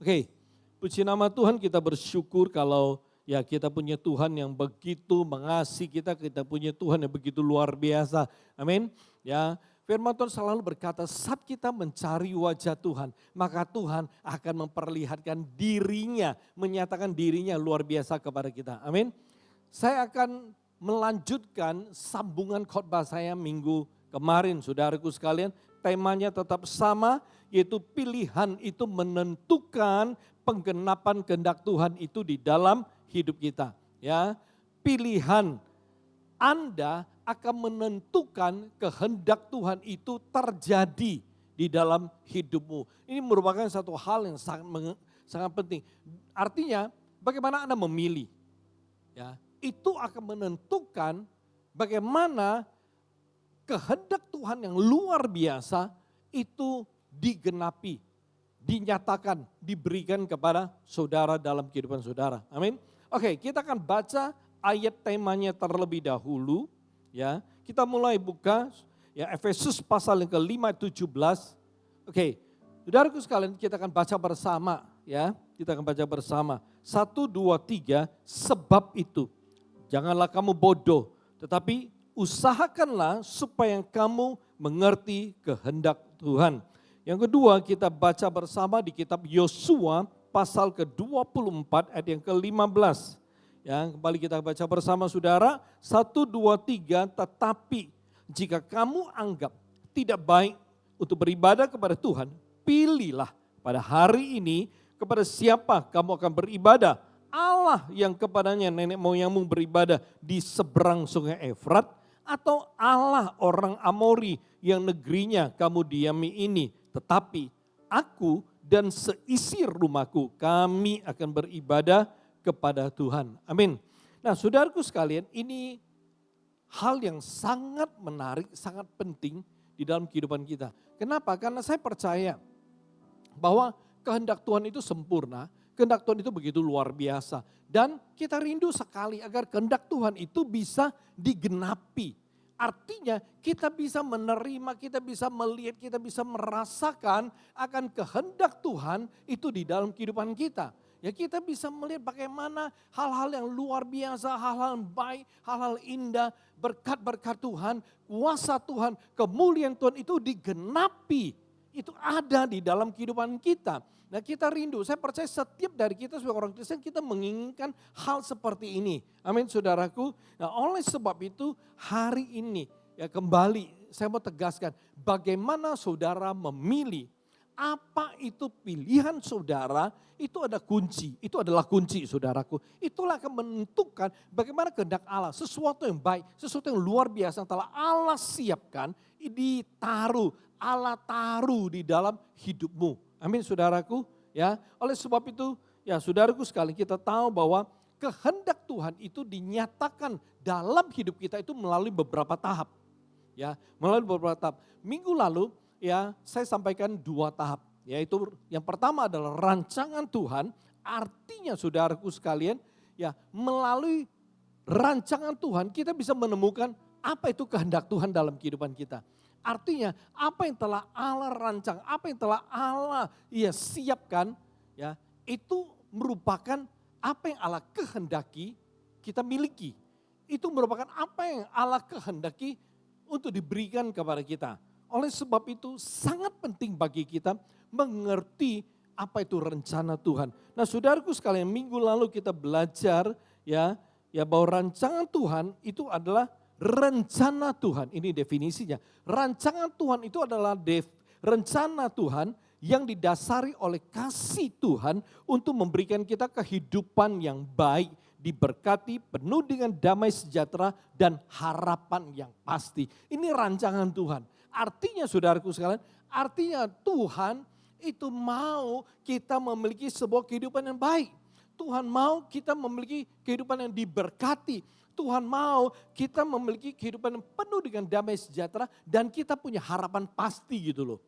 Oke, puji nama Tuhan, kita bersyukur kalau ya kita punya Tuhan yang begitu mengasihi kita punya Tuhan yang begitu luar biasa. Amin. Ya, firman Tuhan selalu berkata, saat kita mencari wajah Tuhan, maka Tuhan akan memperlihatkan dirinya, menyatakan dirinya luar biasa kepada kita. Amin. Saya akan melanjutkan sambungan khotbah saya minggu kemarin, saudaraku sekalian. Temanya tetap sama, yaitu pilihan itu menentukan penggenapan kehendak Tuhan itu di dalam hidup kita. Ya, pilihan Anda akan menentukan kehendak Tuhan itu terjadi di dalam hidupmu. Ini merupakan satu hal yang sangat penting. Artinya, bagaimana Anda memilih? Ya, itu akan menentukan bagaimana kehendak Tuhan yang luar biasa itu digenapi, dinyatakan, diberikan kepada saudara dalam kehidupan saudara. Amin. Oke, kita akan baca ayat temanya terlebih dahulu. Ya, kita mulai buka ya Efesus pasal yang ke-5 17. Oke, saudaraku sekalian, kita akan baca bersama ya. Kita akan baca bersama. 1 2 3, sebab itu janganlah kamu bodoh, tetapi usahakanlah supaya kamu mengerti kehendak Tuhan. Yang kedua, kita baca bersama di kitab Yosua pasal ke-24 ayat yang ke-15. Ya, kembali kita baca bersama saudara. 1, 2, 3, tetapi jika kamu anggap tidak baik untuk beribadah kepada Tuhan, pilihlah pada hari ini kepada siapa kamu akan beribadah. Allah yang kepadanya nenek moyangmu beribadah di seberang sungai Efrat, atau Allah orang Amori yang negerinya kamu diami ini. Tetapi aku dan seisi rumahku, kami akan beribadah kepada Tuhan. Amin. Nah, saudaraku sekalian, ini hal yang sangat menarik, sangat penting di dalam kehidupan kita. Kenapa? Karena saya percaya bahwa kehendak Tuhan itu sempurna, kehendak Tuhan itu begitu luar biasa. Dan kita rindu sekali agar kehendak Tuhan itu bisa digenapi. Artinya kita bisa menerima, kita bisa melihat, kita bisa merasakan akan kehendak Tuhan itu di dalam kehidupan kita. Ya, kita bisa melihat bagaimana hal-hal yang luar biasa, hal-hal yang baik, hal-hal indah, berkat-berkat Tuhan, kuasa Tuhan, kemuliaan Tuhan itu digenapi. Itu ada di dalam kehidupan kita. Nah, kita rindu, saya percaya setiap dari kita sebagai orang Kristen kita menginginkan hal seperti ini. Amin saudaraku. Nah, oleh sebab itu hari ini ya kembali saya mau tegaskan bagaimana saudara memilih. Apa itu pilihan saudara, itu ada kunci, itu adalah kunci saudaraku. Itulah akan menentukan bagaimana kehendak Allah, sesuatu yang baik, sesuatu yang luar biasa yang telah Allah siapkan, ditaruh, Allah taruh di dalam hidupmu. Amin saudaraku ya. Oleh sebab itu ya saudaraku sekalian, kita tahu bahwa kehendak Tuhan itu dinyatakan dalam hidup kita itu melalui beberapa tahap. Ya, melalui beberapa tahap. Minggu lalu ya saya sampaikan 2 tahap. Yaitu yang pertama adalah rancangan Tuhan. Artinya saudaraku sekalian ya melalui rancangan Tuhan kita bisa menemukan apa itu kehendak Tuhan dalam kehidupan kita. Artinya apa yang telah Allah rancang, apa yang telah Allah siapkan ya itu merupakan apa yang Allah kehendaki kita miliki. Itu merupakan apa yang Allah kehendaki untuk diberikan kepada kita. Oleh sebab itu sangat penting bagi kita mengerti apa itu rencana Tuhan. Nah, saudaraku sekalian, minggu lalu kita belajar ya bahwa rancangan Tuhan itu adalah rencana Tuhan. Ini definisinya. Rancangan Tuhan itu adalah rencana Tuhan yang didasari oleh kasih Tuhan untuk memberikan kita kehidupan yang baik, diberkati, penuh dengan damai sejahtera dan harapan yang pasti. Ini rancangan Tuhan. Artinya saudaraku sekalian, artinya Tuhan itu mau kita memiliki sebuah kehidupan yang baik. Tuhan mau kita memiliki kehidupan yang diberkati. Tuhan mau kita memiliki kehidupan yang penuh dengan damai sejahtera dan kita punya harapan pasti gitu loh.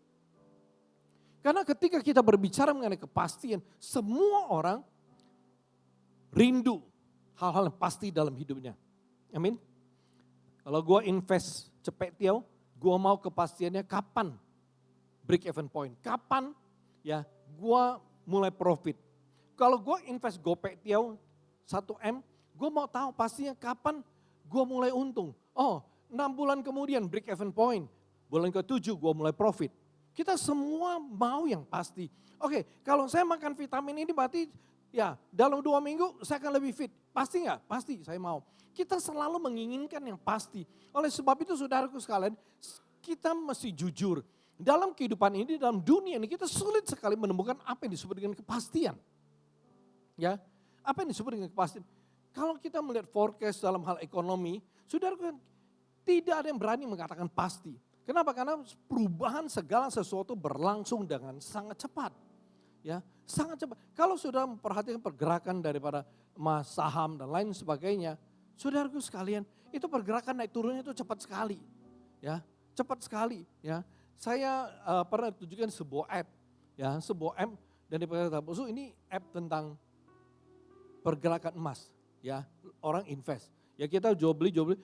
Karena ketika kita berbicara mengenai kepastian, semua orang rindu hal-hal yang pasti dalam hidupnya. Amin. Kalau gue invest cepet tiau, gue mau kepastiannya kapan break even point. Kapan ya gue mulai profit. Kalau gue invest GoPay Tiao 1M, gue mau tahu pastinya kapan gue mulai untung. Oh, 6 bulan kemudian break even point. Bulan ke-7 gue mulai profit. Kita semua mau yang pasti. Oke, kalau saya makan vitamin ini berarti ya dalam 2 minggu saya akan lebih fit. Pasti nggak? Pasti saya mau. Kita selalu menginginkan yang pasti. Oleh sebab itu saudaraku sekalian, kita mesti jujur. Dalam kehidupan ini, dalam dunia ini kita sulit sekali menemukan apa yang disebut dengan kepastian. Ya, apa yang disebut dengan kepastian? Kalau kita melihat forecast dalam hal ekonomi, saudaraku, tidak ada yang berani mengatakan pasti. Kenapa? Karena perubahan segala sesuatu berlangsung dengan sangat cepat. Ya, sangat cepat. Kalau sudah memperhatikan pergerakan daripada emas, saham dan lain sebagainya, saudaraku sekalian, itu pergerakan naik turunnya itu cepat sekali. Ya, cepat sekali. Ya, saya pernah tunjukkan sebuah app, ya, sebuah app dan diperkatakan, ini app tentang pergerakan emas, ya, orang invest. Ya kita jual beli, coba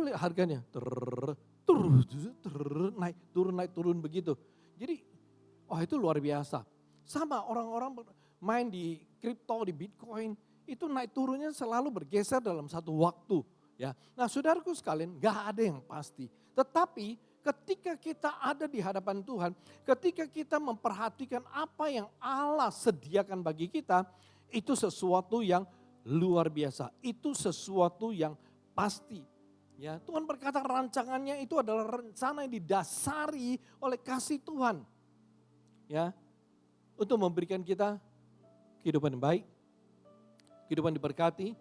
lihat harganya, naik turun begitu. Jadi, itu luar biasa. Sama orang-orang main di kripto, di Bitcoin, itu naik turunnya selalu bergeser dalam satu waktu. Ya, nah saudaraku sekalian, gak ada yang pasti. Tetapi ketika kita ada di hadapan Tuhan, ketika kita memperhatikan apa yang Allah sediakan bagi kita, itu sesuatu yang luar biasa. Itu sesuatu yang pasti. Ya, Tuhan berkata rancangannya itu adalah rencana yang didasari oleh kasih Tuhan. Ya, untuk memberikan kita kehidupan yang baik, kehidupan diberkati,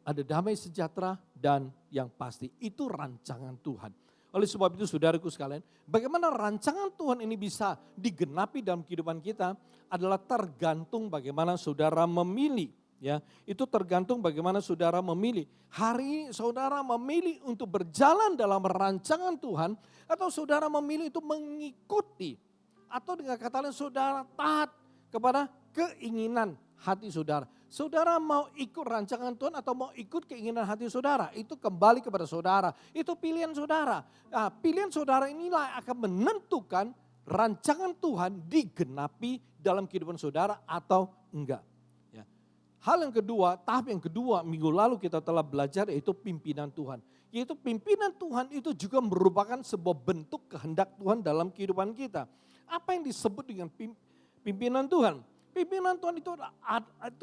ada damai sejahtera dan yang pasti. Itu rancangan Tuhan. Oleh sebab itu saudaraku sekalian, bagaimana rancangan Tuhan ini bisa digenapi dalam kehidupan kita adalah tergantung bagaimana saudara memilih. Ya, itu tergantung bagaimana saudara memilih. Hari ini saudara memilih untuk berjalan dalam rancangan Tuhan atau saudara memilih untuk mengikuti. Atau dengan kata lain saudara taat kepada keinginan hati saudara. Saudara mau ikut rancangan Tuhan atau mau ikut keinginan hati saudara, itu kembali kepada saudara. Itu pilihan saudara. Nah, pilihan saudara inilah yang akan menentukan rancangan Tuhan digenapi dalam kehidupan saudara atau enggak. Ya. Hal yang kedua, tahap yang kedua minggu lalu kita telah belajar yaitu pimpinan Tuhan. Yaitu pimpinan Tuhan itu juga merupakan sebuah bentuk kehendak Tuhan dalam kehidupan kita. Apa yang disebut dengan pimpinan Tuhan? Pimpinan Tuhan itu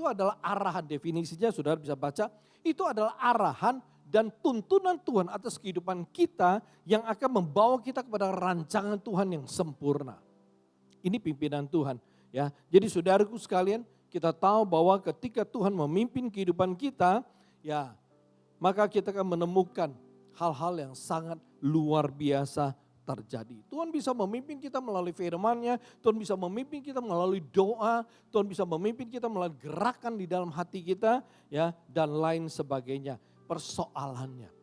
adalah arahan, definisinya saudara bisa baca. Itu adalah arahan dan tuntunan Tuhan atas kehidupan kita yang akan membawa kita kepada rancangan Tuhan yang sempurna. Ini pimpinan Tuhan. Ya, jadi saudaraku sekalian, kita tahu bahwa ketika Tuhan memimpin kehidupan kita, ya, maka kita akan menemukan hal-hal yang sangat luar biasa terjadi. Tuhan bisa memimpin kita melalui firman-Nya, Tuhan bisa memimpin kita melalui doa, Tuhan bisa memimpin kita melalui gerakan di dalam hati kita, ya, dan lain sebagainya. Persoalannya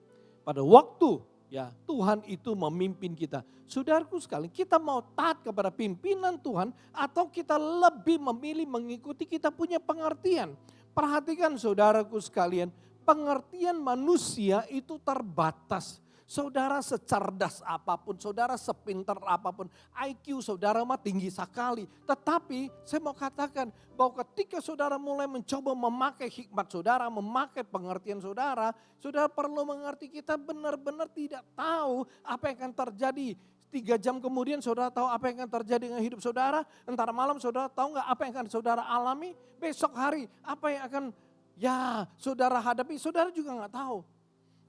pada waktu ya Tuhan itu memimpin kita. Saudaraku sekalian, kita mau taat kepada pimpinan Tuhan atau kita lebih memilih mengikuti kita punya pengertian. Perhatikan saudaraku sekalian, pengertian manusia itu terbatas. Saudara secerdas apapun, saudara sepintar apapun, IQ saudara mah tinggi sekali. Tetapi saya mau katakan bahwa ketika saudara mulai mencoba memakai hikmat saudara, memakai pengertian saudara, saudara perlu mengerti kita benar-benar tidak tahu apa yang akan terjadi. 3 jam kemudian saudara tahu apa yang akan terjadi dengan hidup saudara. Entar malam saudara tahu nggak apa yang akan saudara alami. Besok hari apa yang akan saudara hadapi, saudara juga nggak tahu.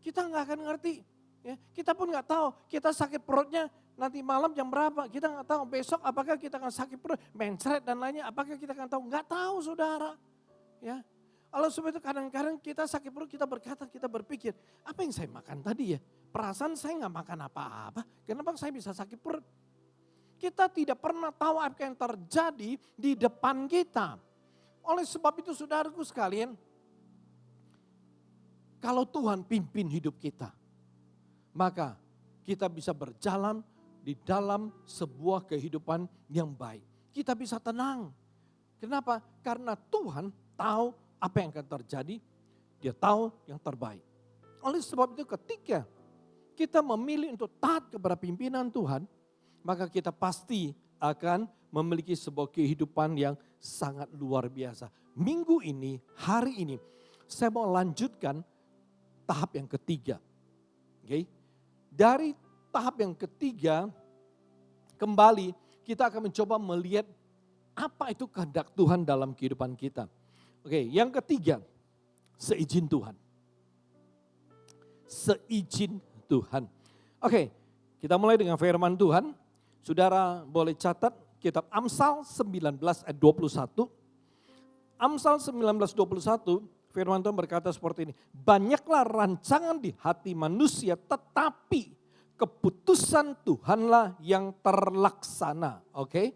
Kita nggak akan ngerti. Ya, kita pun nggak tahu, kita sakit perutnya nanti malam jam berapa, kita nggak tahu. Besok apakah kita akan sakit perut, mencret dan lainnya, apakah kita akan tahu? Nggak tahu saudara. Ya, kalau sebab itu kadang-kadang kita sakit perut, kita berkata, kita berpikir, apa yang saya makan tadi ya? Perasaan saya nggak makan apa-apa, kenapa saya bisa sakit perut? Kita tidak pernah tahu apa yang terjadi di depan kita. Oleh sebab itu saudaraku sekalian, kalau Tuhan pimpin hidup kita, maka kita bisa berjalan di dalam sebuah kehidupan yang baik. Kita bisa tenang. Kenapa? Karena Tuhan tahu apa yang akan terjadi. Dia tahu yang terbaik. Oleh sebab itu ketika kita memilih untuk taat kepada pimpinan Tuhan, maka kita pasti akan memiliki sebuah kehidupan yang sangat luar biasa. Minggu ini, hari ini, saya mau lanjutkan tahap yang ketiga. Okay? Dari tahap yang ketiga, kembali kita akan mencoba melihat apa itu kehendak Tuhan dalam kehidupan kita. Oke, yang ketiga, seizin Tuhan. Seizin Tuhan. Oke, kita mulai dengan firman Tuhan. Saudara boleh catat kitab Amsal 19 ayat 21. Amsal 19:21, firman Tuhan berkata seperti ini. Banyaklah rancangan di hati manusia, tetapi keputusan Tuhanlah yang terlaksana. Oke,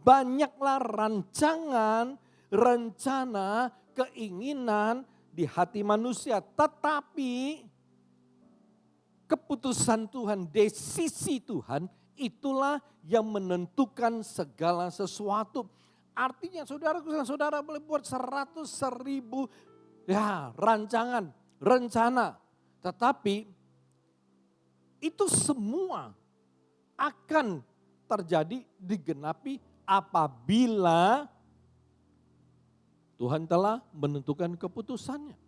banyaklah rancangan, rencana, keinginan di hati manusia, tetapi keputusan Tuhan, desisi Tuhan, itulah yang menentukan segala sesuatu. Artinya saudara boleh buat 100, 1000 ya rancangan, rencana. Tetapi itu semua akan terjadi digenapi apabila Tuhan telah menentukan keputusannya.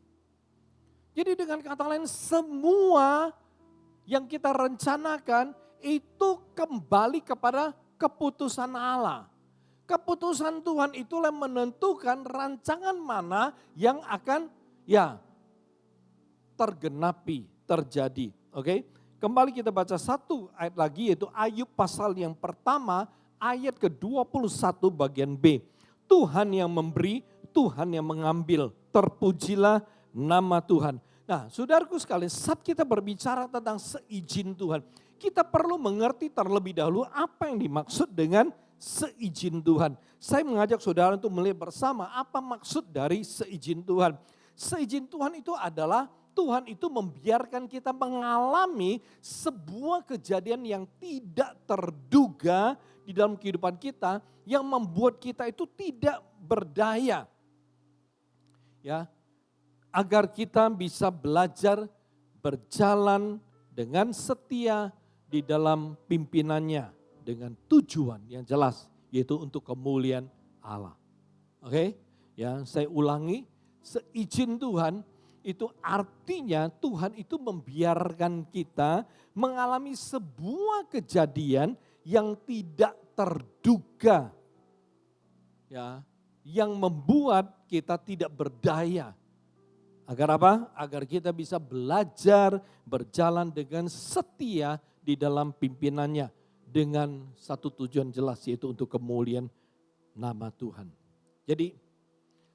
Jadi dengan kata lain semua yang kita rencanakan itu kembali kepada keputusan Allah. Keputusan Tuhan itulah menentukan rancangan mana yang akan tergenapi, terjadi. Oke, kembali kita baca satu ayat lagi yaitu Ayub pasal yang pertama ayat ke-21 bagian B. Tuhan yang memberi, Tuhan yang mengambil, terpujilah nama Tuhan. Nah, saudaraku sekalian, saat kita berbicara tentang seizin Tuhan, kita perlu mengerti terlebih dahulu apa yang dimaksud dengan seizin Tuhan. Saya mengajak saudara untuk melihat bersama apa maksud dari seizin Tuhan. Seizin Tuhan itu adalah Tuhan itu membiarkan kita mengalami sebuah kejadian yang tidak terduga di dalam kehidupan kita yang membuat kita itu tidak berdaya. Ya, agar kita bisa belajar berjalan dengan setia di dalam pimpinannya dengan tujuan yang jelas yaitu untuk kemuliaan Allah. Oke? Ya, saya ulangi, seizin Tuhan itu artinya Tuhan itu membiarkan kita mengalami sebuah kejadian yang tidak terduga. Ya, yang membuat kita tidak berdaya. Agar apa? Agar kita bisa belajar berjalan dengan setia di dalam pimpinannya. Dengan satu tujuan jelas yaitu untuk kemuliaan nama Tuhan. Jadi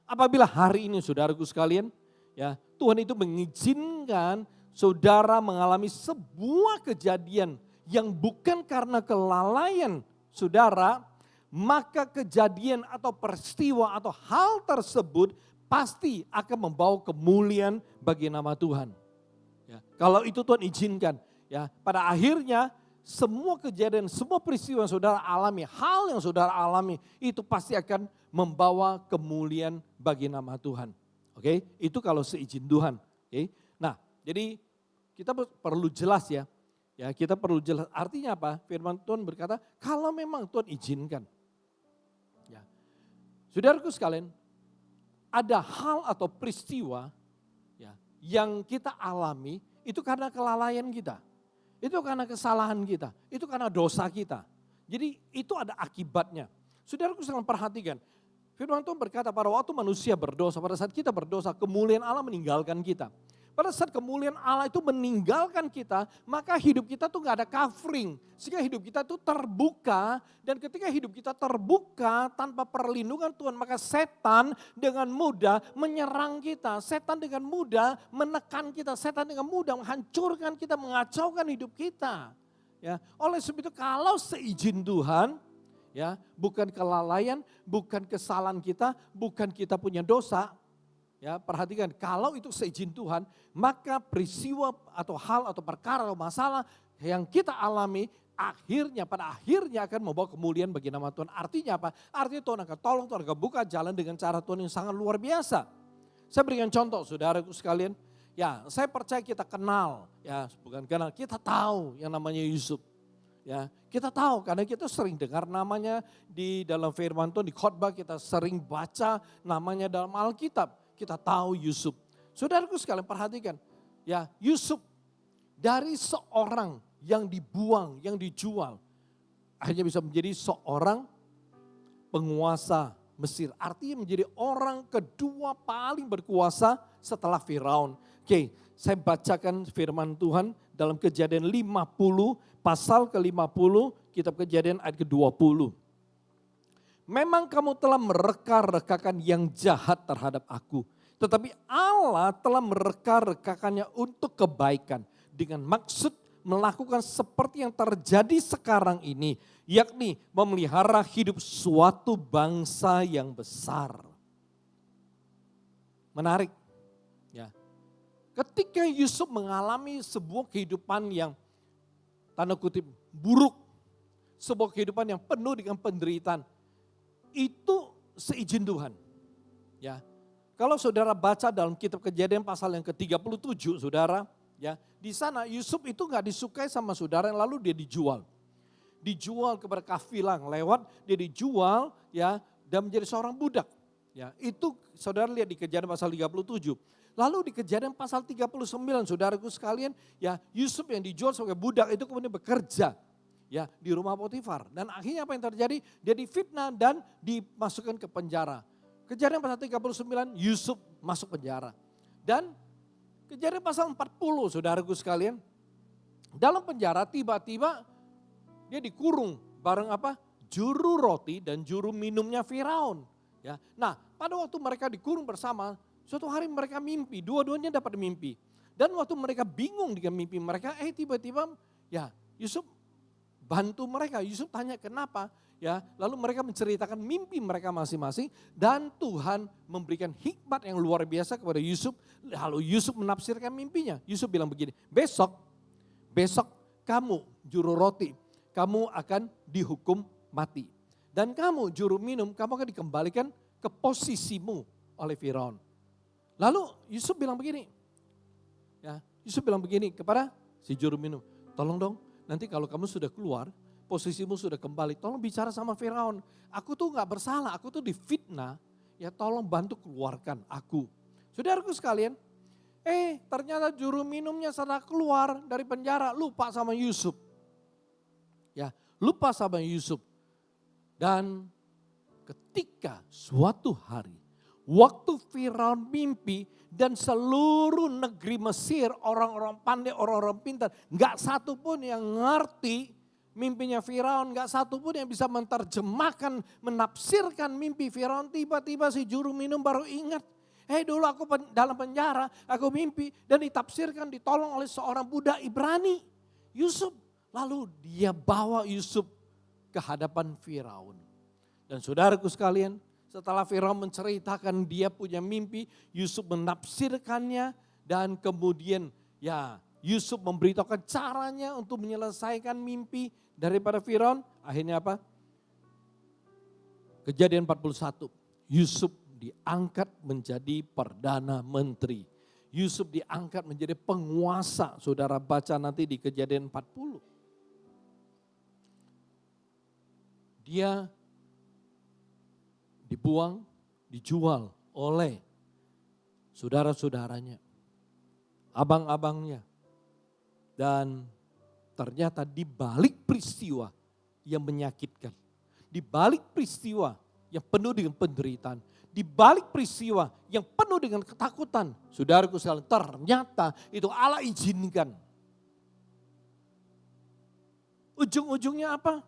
apabila hari ini saudaraku sekalian, ya Tuhan itu mengizinkan saudara mengalami sebuah kejadian yang bukan karena kelalaian saudara, maka kejadian atau peristiwa atau hal tersebut pasti akan membawa kemuliaan bagi nama Tuhan. Ya, kalau itu Tuhan izinkan, ya pada akhirnya semua kejadian, semua peristiwa yang saudara alami, hal yang saudara alami itu pasti akan membawa kemuliaan bagi nama Tuhan. Oke, itu kalau seizin Tuhan. Oke, nah jadi kita perlu jelas ya, kita perlu jelas. Artinya apa? Firman Tuhan berkata kalau memang Tuhan izinkan, ya, saudaraku sekalian. Ada hal atau peristiwa ya, yang kita alami itu karena kelalaian kita. Itu karena kesalahan kita. Itu karena dosa kita. Jadi itu ada akibatnya. Saudaraku sekalian perhatikan. Firman Tuhan berkata pada waktu manusia berdosa, pada saat kita berdosa kemuliaan Allah meninggalkan kita. Pada saat kemuliaan Allah itu meninggalkan kita, maka hidup kita tuh gak ada covering. Sehingga hidup kita tuh terbuka, dan ketika hidup kita terbuka tanpa perlindungan Tuhan, maka setan dengan mudah menyerang kita. Setan dengan mudah menekan kita, setan dengan mudah menghancurkan kita, mengacaukan hidup kita. Ya, oleh sebab itu kalau seizin Tuhan, ya bukan kelalaian, bukan kesalahan kita, bukan kita punya dosa. Ya, perhatikan, kalau itu seizin Tuhan, maka peristiwa atau hal atau perkara atau masalah yang kita alami pada akhirnya akan membawa kemuliaan bagi nama Tuhan. Artinya apa? Artinya Tuhan akan tolong, Tuhan akan buka jalan dengan cara Tuhan yang sangat luar biasa. Saya berikan contoh saudaraku sekalian. Ya, saya percaya kita kenal, ya bukan kenal, kita tahu yang namanya Yusuf. Ya, kita tahu karena kita sering dengar namanya di dalam firman Tuhan, di khotbah kita sering baca namanya dalam Alkitab. Kita tahu Yusuf. Saudaraku sekalian perhatikan, ya Yusuf dari seorang yang dibuang, yang dijual, akhirnya bisa menjadi seorang penguasa Mesir. Artinya menjadi orang kedua paling berkuasa setelah Firaun. Oke, saya bacakan firman Tuhan dalam Kejadian 50, pasal ke-50, kitab Kejadian ayat ke-20. Memang kamu telah mereka-rekakan yang jahat terhadap aku. Tetapi Allah telah mereka-rekakannya untuk kebaikan. Dengan maksud melakukan seperti yang terjadi sekarang ini. Yakni memelihara hidup suatu bangsa yang besar. Menarik. Ya. Ketika Yusuf mengalami sebuah kehidupan yang tanda kutip buruk. Sebuah kehidupan yang penuh dengan penderitaan. Itu seizin Tuhan. Ya. Kalau saudara baca dalam kitab Kejadian pasal yang ke-37 saudara. Ya, di sana Yusuf itu gak disukai sama saudara lalu dia dijual. Dijual kepada kafilah lewat, dia dijual ya dan menjadi seorang budak. Ya, itu saudara lihat di Kejadian pasal 37. Lalu di Kejadian pasal 39 saudaraku sekalian, ya Yusuf yang dijual sebagai budak itu kemudian bekerja ya di rumah Potifar. Dan akhirnya apa yang terjadi? Dia difitnah dan dimasukkan ke penjara. Kejadian pasal 39 Yusuf masuk penjara. Dan Kejadian pasal 40 saudaraku sekalian, dalam penjara tiba-tiba dia dikurung bareng apa? Juru roti dan juru minumnya Firaun. Ya. Nah pada waktu mereka dikurung bersama, suatu hari mereka mimpi, dua-duanya dapat mimpi. Dan waktu mereka bingung dengan mimpi mereka, tiba-tiba ya Yusuf bantu mereka. Yusuf tanya kenapa, ya lalu mereka menceritakan mimpi mereka masing-masing. Dan Tuhan memberikan hikmat yang luar biasa kepada Yusuf. Lalu Yusuf menafsirkan mimpinya. Yusuf bilang begini, besok kamu juru roti, kamu akan dihukum mati. Dan kamu juru minum, kamu akan dikembalikan ke posisimu oleh Firaun. Lalu Yusuf bilang begini, ya Yusuf bilang begini kepada si juru minum, tolong dong nanti kalau kamu sudah keluar, posisimu sudah kembali, tolong bicara sama Firaun. Aku tuh gak bersalah, aku tuh difitnah, ya tolong bantu keluarkan aku. Saudaraku sekalian, ternyata juru minumnya setelah keluar dari penjara lupa sama Yusuf. Ya, lupa sama Yusuf. Dan ketika suatu hari, waktu Firaun mimpi dan seluruh negeri Mesir, orang-orang pandai, orang-orang pintar, gak satu pun yang ngerti mimpinya Firaun, gak satu pun yang bisa menerjemahkan, menafsirkan mimpi Firaun. Tiba-tiba si juru minum baru ingat, dulu aku dalam penjara, aku mimpi dan ditafsirkan, ditolong oleh seorang budak Ibrani, Yusuf. Lalu dia bawa Yusuf ke hadapan Firaun. Dan saudaraku sekalian, setelah Firaun menceritakan dia punya mimpi, Yusuf menafsirkannya dan kemudian ya Yusuf memberitahukan caranya untuk menyelesaikan mimpi daripada Firaun. Akhirnya apa? Kejadian 41, Yusuf diangkat menjadi perdana menteri. Yusuf diangkat menjadi penguasa. Saudara baca nanti di Kejadian 40. Dia dibuang, dijual oleh saudara-saudaranya, abang-abangnya. Dan ternyata di balik peristiwa yang menyakitkan, di balik peristiwa yang penuh dengan penderitaan, di balik peristiwa yang penuh dengan ketakutan, saudaraku sekalian, ternyata itu Allah izinkan. Ujung-ujungnya apa?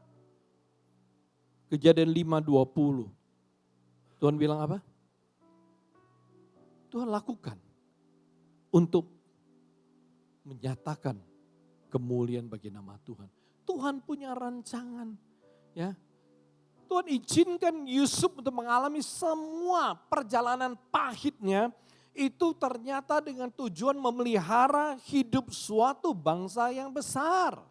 Kejadian 5:20. Tuhan bilang apa? Tuhan lakukan untuk menyatakan kemuliaan bagi nama Tuhan. Tuhan punya rancangan, ya. Tuhan izinkan Yusuf untuk mengalami semua perjalanan pahitnya itu ternyata dengan tujuan memelihara hidup suatu bangsa yang besar.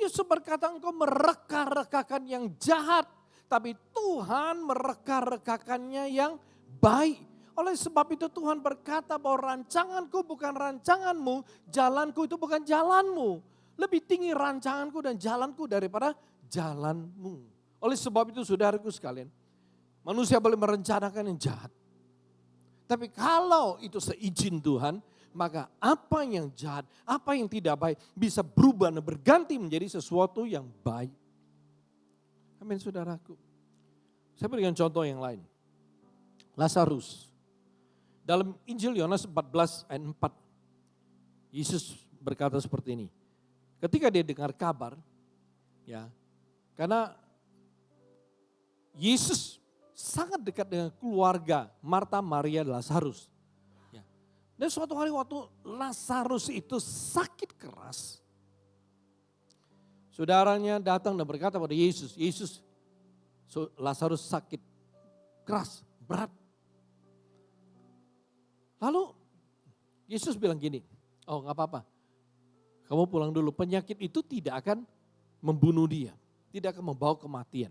Yusuf berkata, engkau mereka-rekakan yang jahat, tapi Tuhan mereka-rekakannya yang baik. Oleh sebab itu Tuhan berkata bahwa rancanganku bukan rancanganmu, jalanku itu bukan jalanmu. lebih tinggi rancanganku dan jalanku daripada jalanmu. Oleh sebab itu saudaraku sekalian, manusia boleh merencanakan yang jahat. Tapi kalau itu seizin Tuhan, maka apa yang jahat, apa yang tidak baik bisa berubah dan berganti menjadi sesuatu yang baik. Amin saudaraku. Saya berikan contoh yang lain. Lazarus. Dalam Injil Yohanes 14 ayat 4, Yesus berkata seperti ini. Ketika dia dengar kabar, ya, karena Yesus sangat dekat dengan keluarga Marta, Maria, Lazarus. Ya. Dan suatu hari waktu Lazarus itu sakit keras, saudaranya datang dan berkata pada Yesus, Yesus, Lazarus sakit keras, berat. Lalu Yesus bilang gini, oh gak apa-apa, kamu pulang dulu, penyakit itu tidak akan membunuh dia, tidak akan membawa kematian.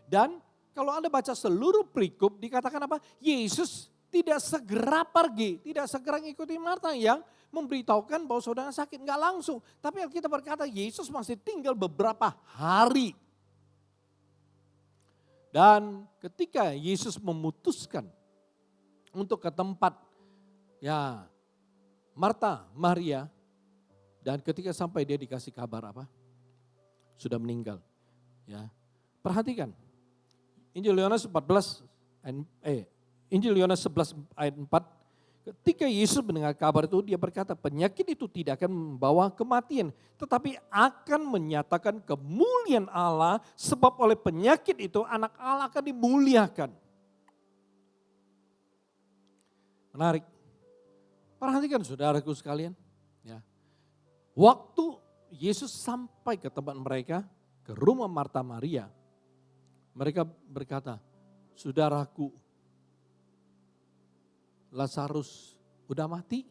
Dan kalau Anda baca seluruh perikop dikatakan apa? Yesus tidak segera pergi, tidak segera ngikuti Marta yang memberitahukan bahwa saudara sakit, enggak langsung. Tapi kita berkata Yesus masih tinggal beberapa hari. Dan ketika Yesus memutuskan untuk ke tempat ya Marta, Maria, dan ketika sampai dia dikasih kabar apa? Sudah meninggal. Ya. Perhatikan. Injil Yohanes 11 ayat 4. Ketika Yesus mendengar kabar itu, dia berkata penyakit itu tidak akan membawa kematian, tetapi akan menyatakan kemuliaan Allah, sebab oleh penyakit itu anak Allah akan dimuliakan. Menarik. Perhatikan saudaraku sekalian. Ya. Waktu Yesus sampai ke tempat mereka, ke rumah Marta Maria, mereka berkata, saudaraku Lazarus udah mati.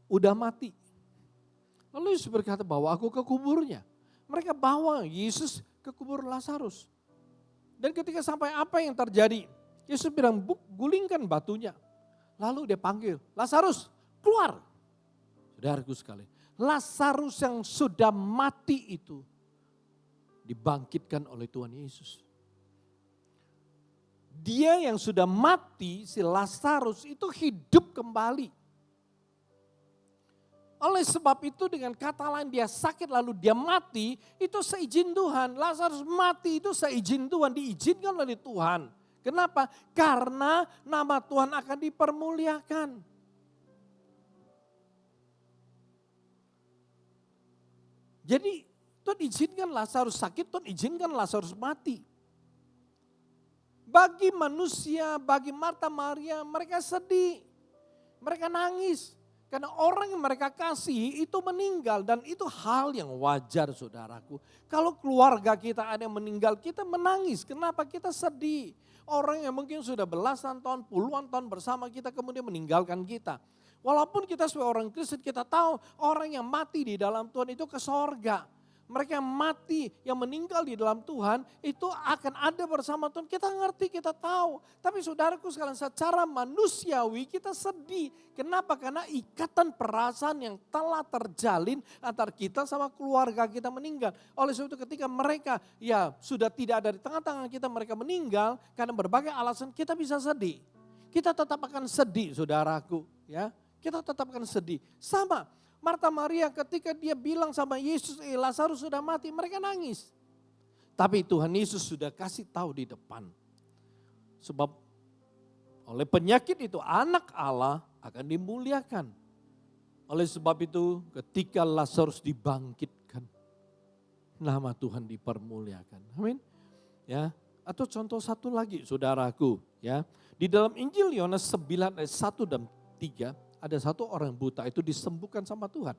Udah mati. Lalu Yesus berkata, bawa aku ke kuburnya. Mereka bawa Yesus ke kubur Lazarus. Dan ketika sampai apa yang terjadi? Yesus bilang, gulingkan batunya. Lalu dia panggil, Lazarus keluar. Saudaraku sekalian, Lazarus yang sudah mati itu dibangkitkan oleh Tuhan Yesus. Dia yang sudah mati, si Lazarus itu hidup kembali. Oleh sebab itu dengan kata lain dia sakit lalu dia mati, itu seizin Tuhan. Lazarus mati itu seizin Tuhan, diizinkan oleh Tuhan. Kenapa? Karena nama Tuhan akan dipermuliakan. Jadi Tuhan izinkan Lazarus sakit, Tuhan izinkan Lazarus mati. Bagi manusia, bagi Marta Maria, mereka sedih. Mereka nangis. Karena orang yang mereka kasih itu meninggal dan itu hal yang wajar saudaraku. Kalau keluarga kita ada yang meninggal, kita menangis. Kenapa? Kita sedih. Orang yang mungkin sudah belasan tahun, puluhan tahun bersama kita kemudian meninggalkan kita. Walaupun kita sebagai orang Kristen kita tahu orang yang mati di dalam Tuhan itu ke sorga. Mereka yang mati, yang meninggal di dalam Tuhan itu akan ada bersama Tuhan. Kita ngerti, kita tahu. Tapi saudaraku sekalian secara manusiawi kita sedih. Kenapa? Karena ikatan perasaan yang telah terjalin antara kita sama keluarga kita meninggal. Oleh sebab itu ketika mereka ya sudah tidak ada di tengah-tengah kita, mereka meninggal karena berbagai alasan, kita bisa sedih. Kita tetap akan sedih saudaraku. Ya, kita tetap akan sedih. Sama. Marta Maria ketika dia bilang sama Yesus, Lazarus sudah mati, mereka nangis. Tapi Tuhan Yesus sudah kasih tahu di depan. Sebab oleh penyakit itu anak Allah akan dimuliakan. Oleh sebab itu ketika Lazarus dibangkitkan, nama Tuhan dipermuliakan. Amin. Ya, atau contoh satu lagi saudaraku, ya. Di dalam Injil Yohanes 9 ayat 1 dan 3 ada satu orang buta itu disembuhkan sama Tuhan.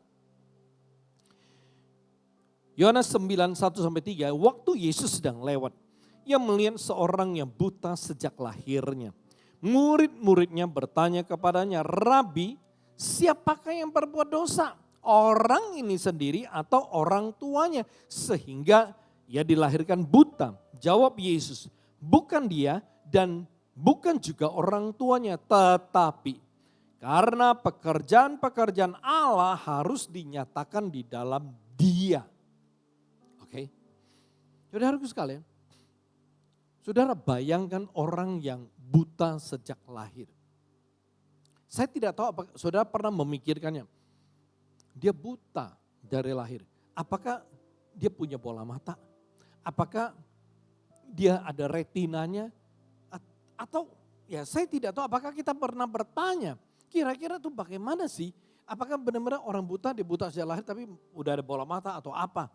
Yohanes 9, 1-3, waktu Yesus sedang lewat, ia melihat seorang yang buta sejak lahirnya. Murid-muridnya bertanya kepadanya, Rabi, siapakah yang berbuat dosa? Orang ini sendiri atau orang tuanya? Sehingga ia dilahirkan buta. Jawab Yesus, bukan dia dan bukan juga orang tuanya, tetapi Karena pekerjaan-pekerjaan Allah harus dinyatakan di dalam Dia. Oke. Saudaraku sekalian, saudara bayangkan orang yang buta sejak lahir. Saya tidak tahu apakah saudara pernah memikirkannya. Dia buta dari lahir. Apakah dia punya bola mata? Apakah dia ada retinanya? Atau ya saya tidak tahu apakah kita pernah bertanya. Kira-kira tuh bagaimana sih? Apakah benar-benar orang buta dia buta sejak lahir tapi udah ada bola mata atau apa?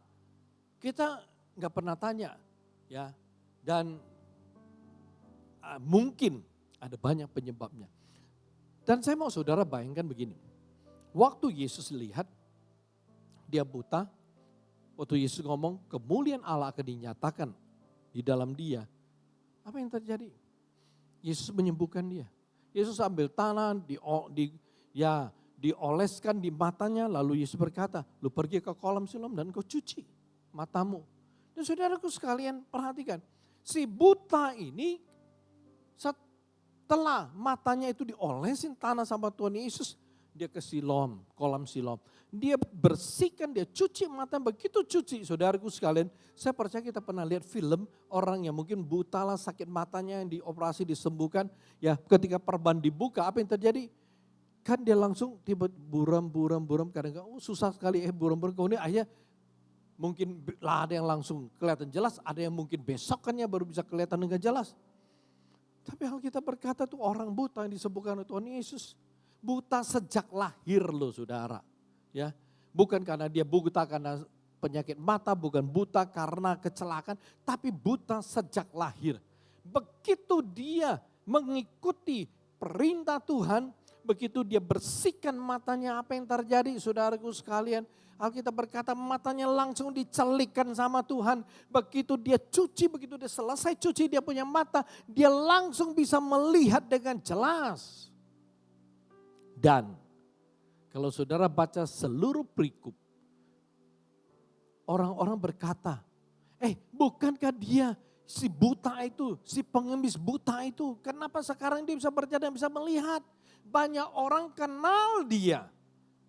Kita nggak pernah tanya. Ya, dan mungkin ada banyak penyebabnya. Dan saya mau saudara bayangkan begini. Waktu Yesus lihat dia buta, waktu Yesus ngomong kemuliaan Allah akan dinyatakan di dalam dia. Apa yang terjadi? Yesus menyembuhkan dia. Yesus ambil tanah, dioleskan di matanya, lalu Yesus berkata, lu pergi ke kolam Siloam dan kau cuci matamu. Dan saudaraku sekalian perhatikan, si buta ini setelah matanya itu diolesin tanah sama Tuhan Yesus, dia ke Siloam, kolam Siloam. Dia bersihkan, dia cuci mata, begitu cuci saudaraku sekalian. Saya percaya kita pernah lihat film orang yang mungkin buta lah sakit matanya yang dioperasi disembuhkan. Ya ketika perban dibuka apa yang terjadi? Kan dia langsung tiba buram kadang-kadang susah sekali buram-buram. Kemudian akhirnya mungkin lah ada yang langsung kelihatan jelas, ada yang mungkin besokannya baru bisa kelihatan dengan jelas. Tapi Alkitab berkata tuh orang buta yang disembuhkan oleh Tuhan Yesus. Buta sejak lahir loh saudara. Ya, bukan karena dia buta karena penyakit mata, bukan buta karena kecelakaan, tapi buta sejak lahir. Begitu dia mengikuti perintah Tuhan, begitu dia bersihkan matanya, apa yang terjadi saudaraku sekalian? Alkitab berkata matanya langsung dicelikkan sama Tuhan. Begitu dia cuci, begitu dia selesai cuci dia punya mata, dia langsung bisa melihat dengan jelas. Dan kalau saudara baca seluruh perikop, orang-orang berkata, bukankah dia si buta itu, si pengemis buta itu, kenapa sekarang dia bisa berjalan dan bisa melihat? Banyak orang kenal dia,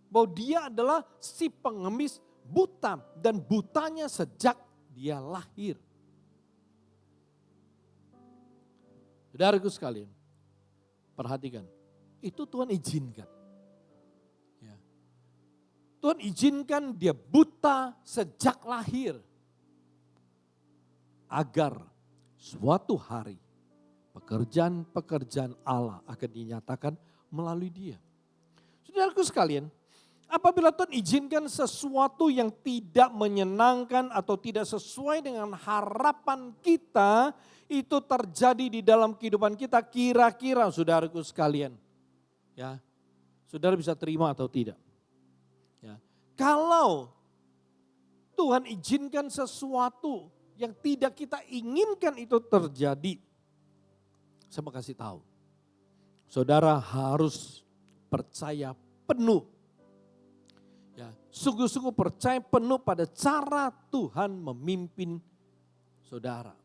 bahwa dia adalah si pengemis buta dan butanya sejak dia lahir. Saudaraku sekalian, perhatikan, itu Tuhan izinkan. Tuhan izinkan dia buta sejak lahir. Agar suatu hari pekerjaan-pekerjaan Allah akan dinyatakan melalui dia. Saudaraku sekalian, apabila Tuhan izinkan sesuatu yang tidak menyenangkan atau tidak sesuai dengan harapan kita, itu terjadi di dalam kehidupan kita, kira-kira saudaraku sekalian. Ya, saudara bisa terima atau tidak? Kalau Tuhan izinkan sesuatu yang tidak kita inginkan itu terjadi, saya mau kasih tahu. Saudara harus percaya penuh. Ya, sungguh-sungguh percaya penuh pada cara Tuhan memimpin saudara.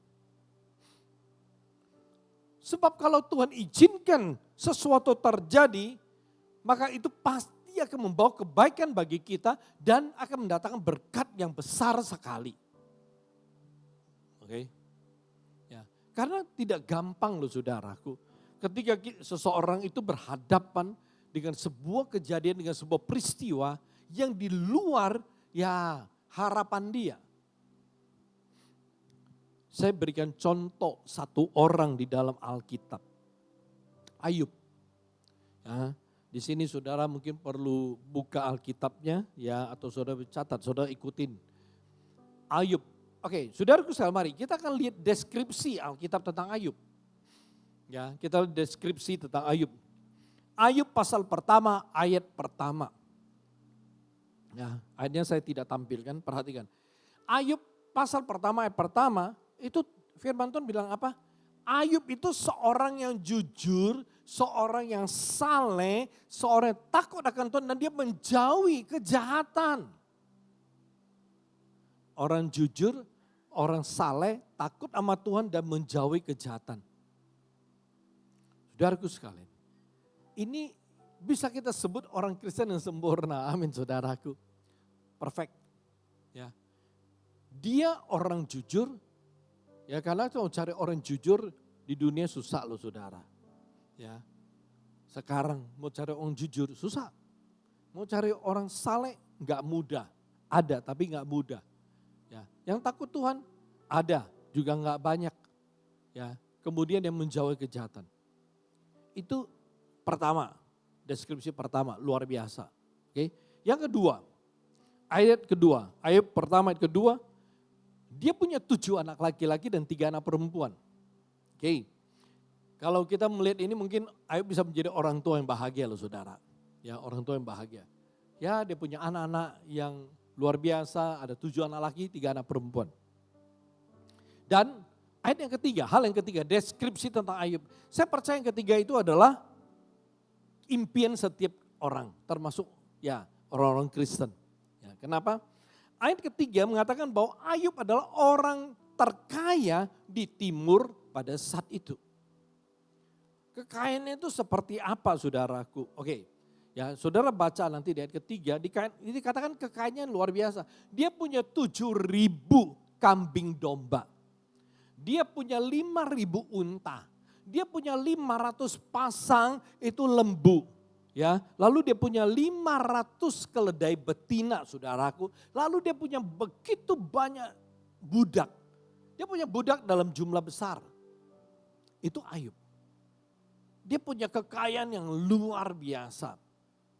Sebab kalau Tuhan izinkan sesuatu terjadi, maka itu pasti akan membawa kebaikan bagi kita dan akan mendatangkan berkat yang besar sekali. Oke. Ya, karena tidak gampang loh saudaraku. Ketika seseorang itu berhadapan dengan sebuah kejadian, dengan sebuah peristiwa yang di luar ya harapan dia. Saya berikan contoh satu orang di dalam Alkitab. Ayub. Ya, di sini saudara mungkin perlu buka Alkitabnya ya atau saudara catat, saudara ikutin. Ayub. Oke, saudaraku sekalian mari kita akan lihat deskripsi Alkitab tentang Ayub. Ya, kita lihat deskripsi tentang Ayub. Ayub pasal pertama ayat pertama. Ya, ayatnya saya tidak tampilkan, perhatikan. Ayub pasal pertama ayat pertama itu firman Tuhan bilang apa? Ayub itu seorang yang jujur, seorang yang saleh, seorang yang takut akan Tuhan dan dia menjauhi kejahatan. Orang jujur, orang saleh, takut sama Tuhan dan menjauhi kejahatan. Saudaraku sekalian, ini bisa kita sebut orang Kristen yang sempurna. Amin saudaraku. Perfect. Ya. Dia orang jujur. Ya karena kalau cari orang jujur di dunia susah loh saudara. Ya. Sekarang mau cari orang jujur susah. Mau cari orang saleh nggak mudah. Ada tapi nggak mudah. Ya. Yang takut Tuhan ada juga nggak banyak. Ya. Kemudian yang menjauhi kejahatan. Itu pertama, deskripsi pertama luar biasa. Oke. Yang kedua, ayat pertama ayat kedua, dia punya 7 anak laki-laki dan 3 anak perempuan. Oke. Kalau kita melihat ini mungkin Ayub bisa menjadi orang tua yang bahagia loh saudara. Ya orang tua yang bahagia. Ya dia punya anak-anak yang luar biasa, ada 7 anak laki, 3 anak perempuan. Dan ayat yang ketiga, hal yang ketiga, deskripsi tentang Ayub. Saya percaya yang ketiga itu adalah impian setiap orang, termasuk ya orang-orang Kristen. Ya, kenapa? Ayat ketiga mengatakan bahwa Ayub adalah orang terkaya di timur pada saat itu. Kekayaannya itu seperti apa saudaraku? Oke, ya saudara baca nanti di ayat ketiga, ini dikatakan kekayaannya luar biasa. Dia punya 7.000 kambing domba. Dia punya 5.000 unta. Dia punya 500 pasang itu lembu. Ya, lalu dia punya 500 keledai betina saudaraku. Lalu dia punya begitu banyak budak. Dia punya budak dalam jumlah besar. Itu Ayub. Dia punya kekayaan yang luar biasa.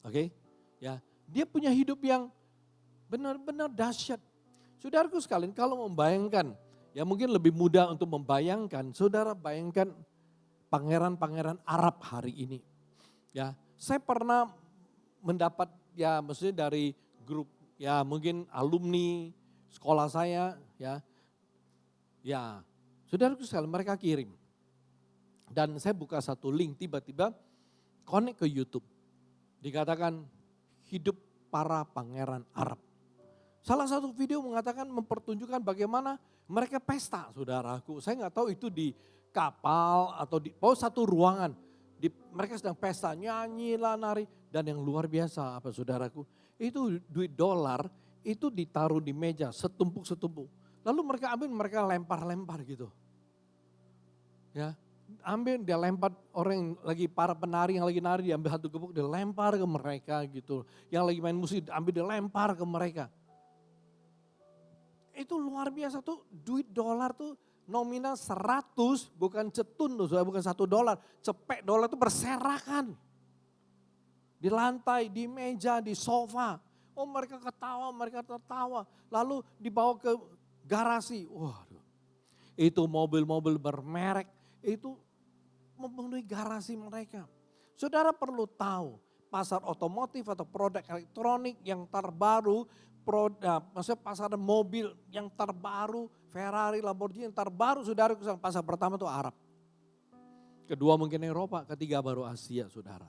Oke? Ya, dia punya hidup yang benar-benar dahsyat. Saudaraku sekalian, kalau membayangkan, ya mungkin lebih mudah untuk membayangkan, saudara bayangkan pangeran-pangeran Arab hari ini. Ya, saya pernah mendapat ya maksudnya dari grup ya mungkin alumni sekolah saya ya. Ya, saudaraku sekalian mereka kirim. Dan saya buka satu link tiba-tiba connect ke YouTube. Dikatakan hidup para pangeran Arab. Salah satu video mengatakan mempertunjukkan bagaimana mereka pesta saudaraku. Saya nggak tahu itu di kapal atau di satu ruangan. Mereka sedang pesta nyanyi lah nari. Dan yang luar biasa apa saudaraku. Itu duit dolar itu ditaruh di meja setumpuk-setumpuk. Lalu mereka ambil mereka lempar-lempar gitu. Ya. Ambil dia lempar orang yang lagi para penari yang lagi nari diambil satu gebuk dia lempar ke mereka gitu. Yang lagi main musik ambil dia lempar ke mereka. Itu luar biasa tuh duit dolar tuh nominal 100 bukan cetun tuh bukan $1. Cepek dolar tuh berserakan. Di lantai, di meja, di sofa. Oh mereka ketawa, mereka tertawa. Lalu dibawa ke garasi. Waduh. Itu mobil-mobil bermerek. Itu memenuhi garasi mereka. Saudara perlu tahu pasar otomotif atau produk elektronik yang terbaru, maksudnya pasar mobil yang terbaru, Ferrari, Lamborghini yang terbaru, saudara pasar pertama itu Arab. Kedua mungkin Eropa, ketiga baru Asia saudara.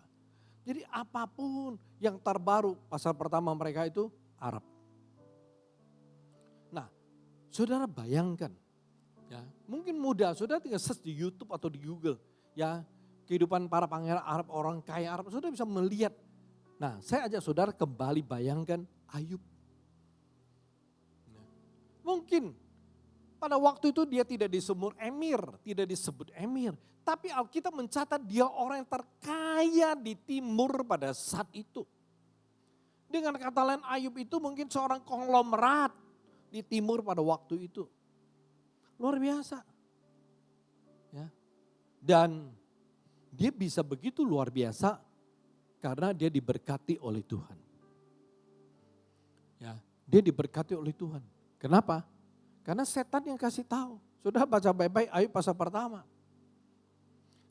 Jadi apapun yang terbaru pasar pertama mereka itu Arab. Nah saudara bayangkan. Ya, mungkin mudah, saudara tinggal search di YouTube atau di Google. Ya, kehidupan para pangeran Arab, orang kaya Arab, saudara bisa melihat. Nah, saya ajak saudara kembali bayangkan Ayub. Nah, mungkin pada waktu itu dia tidak disebut emir. Tapi Alkitab mencatat dia orang yang terkaya di timur pada saat itu. Dengan kata lain Ayub itu mungkin seorang konglomerat di timur pada waktu itu. Luar biasa. Ya. Dan dia bisa begitu luar biasa karena dia diberkati oleh Tuhan. Ya, dia diberkati oleh Tuhan. Kenapa? Karena setan yang kasih tahu. Sudah baca baik-baik Ayub pasal pertama.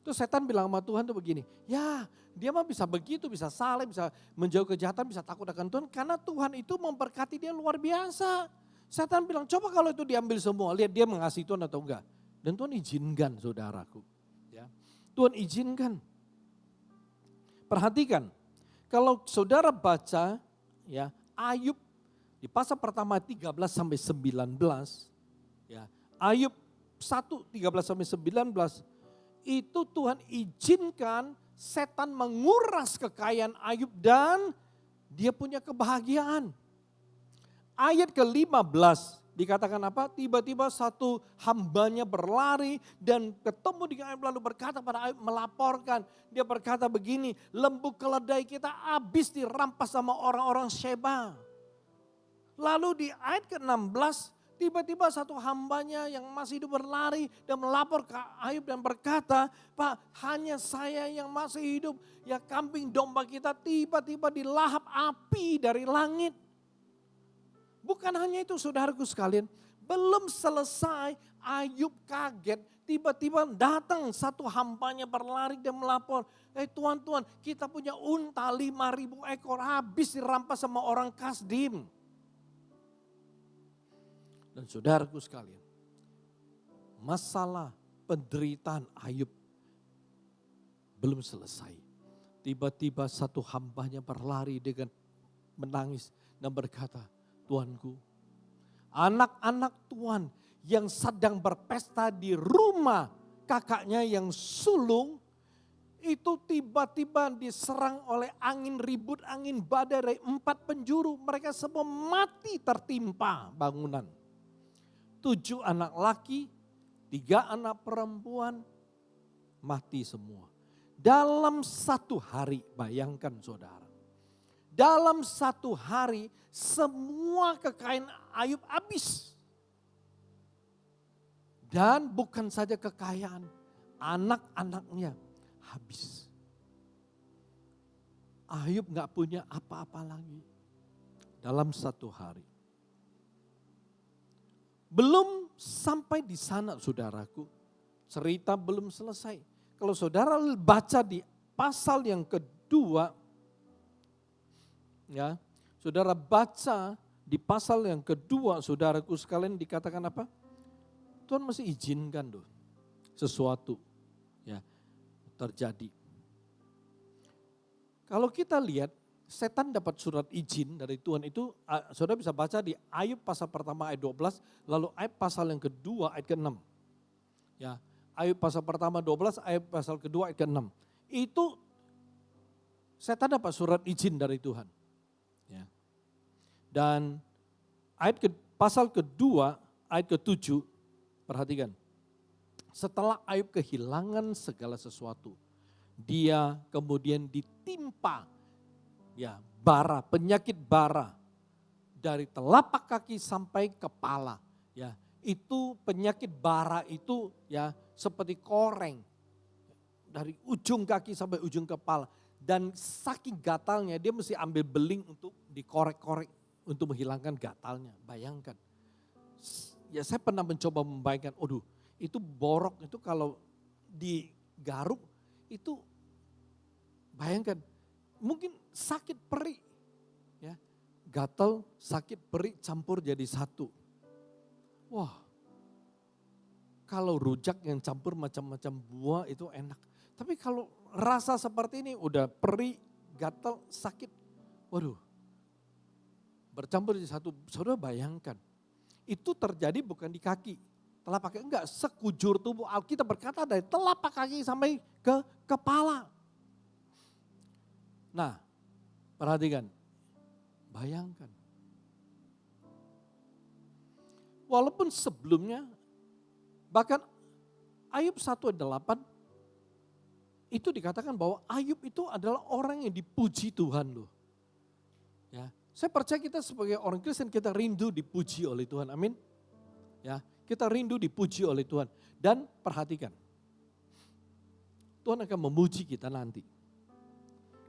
Itu setan bilang sama Tuhan tuh begini, ya dia mah bisa begitu, bisa saleh, bisa menjauh kejahatan, bisa takut akan Tuhan. Karena Tuhan itu memberkati dia luar biasa. Setan bilang, coba kalau itu diambil semua, lihat dia mengasihi Tuhan atau enggak. Dan Tuhan izinkan saudaraku. Ya. Tuhan izinkan. Perhatikan, kalau saudara baca ya Ayub di pasal pertama 13 sampai 19, ya, Ayub 1, 13 sampai 19, itu Tuhan izinkan setan menguras kekayaan Ayub dan dia punya kebahagiaan. Ayat ke-15 dikatakan apa? Tiba-tiba satu hambanya berlari dan ketemu dengan Ayub lalu berkata pada Ayub, melaporkan. Dia berkata begini, lembu keledai kita habis dirampas sama orang-orang Sheba. Lalu di ayat ke-16 tiba-tiba satu hambanya yang masih hidup berlari dan melapor ke Ayub dan berkata, Pak, hanya saya yang masih hidup. Ya, kambing domba kita tiba-tiba dilahap api dari langit. Bukan hanya itu saudaraku sekalian, belum selesai Ayub kaget, tiba-tiba datang satu hambanya berlari dan melapor, Tuan, kita punya unta 5.000 ekor habis dirampas sama orang Kasdim. Dan saudaraku sekalian, masalah penderitaan Ayub belum selesai. Tiba-tiba satu hambanya berlari dengan menangis dan berkata, Tuanku, anak-anak Tuan yang sedang berpesta di rumah kakaknya yang sulung, itu tiba-tiba diserang oleh angin ribut, angin badai dari 4 penjuru. Mereka semua mati tertimpa bangunan. 7 anak laki, 3 anak perempuan, mati semua. Dalam 1 hari, bayangkan saudara. Dalam 1 hari semua kekayaan Ayub habis. Dan bukan saja kekayaan, anak-anaknya habis. Ayub gak punya apa-apa lagi dalam 1 hari. Belum sampai di sana saudaraku, cerita belum selesai. Kalau saudara baca di pasal yang kedua, ya, saudara baca di pasal yang kedua, saudaraku sekalian dikatakan apa? Tuhan masih izinkan tuh sesuatu ya terjadi. Kalau kita lihat setan dapat surat izin dari Tuhan itu, saudara bisa baca di Ayub pasal pertama ayat 12, lalu Ayub pasal yang kedua ayat ke-6. Ya, Ayub pasal pertama 12, Ayub pasal kedua ayat ke-6. Itu setan dapat surat izin dari Tuhan. Ya. Dan pasal kedua ayat ke-7, perhatikan. Setelah Ayub kehilangan segala sesuatu, dia kemudian ditimpa ya bara, penyakit bara dari telapak kaki sampai kepala. Ya, itu penyakit bara itu ya seperti koreng dari ujung kaki sampai ujung kepala. Dan saking gatalnya dia mesti ambil beling untuk dikorek-korek untuk menghilangkan gatalnya. Bayangkan. Ya saya pernah mencoba membayangkan, itu borok itu kalau digaruk itu bayangkan mungkin sakit perih. Ya, gatal, sakit, perih campur jadi satu. Wah, kalau rujak yang campur macam-macam buah itu enak. Tapi kalau rasa seperti ini udah perih, gatal, sakit. Waduh, bercampur jadi satu. Saudara bayangkan, itu terjadi bukan di kaki. Telapak kaki, enggak, sekujur tubuh. Alkitab berkata dari telapak kaki sampai ke kepala. Nah, perhatikan, bayangkan. Walaupun sebelumnya, bahkan Ayub 1:8, itu dikatakan bahwa Ayub itu adalah orang yang dipuji Tuhan loh. Ya, saya percaya kita sebagai orang Kristen kita rindu dipuji oleh Tuhan, amin. Ya, kita rindu dipuji oleh Tuhan. Dan perhatikan, Tuhan akan memuji kita nanti.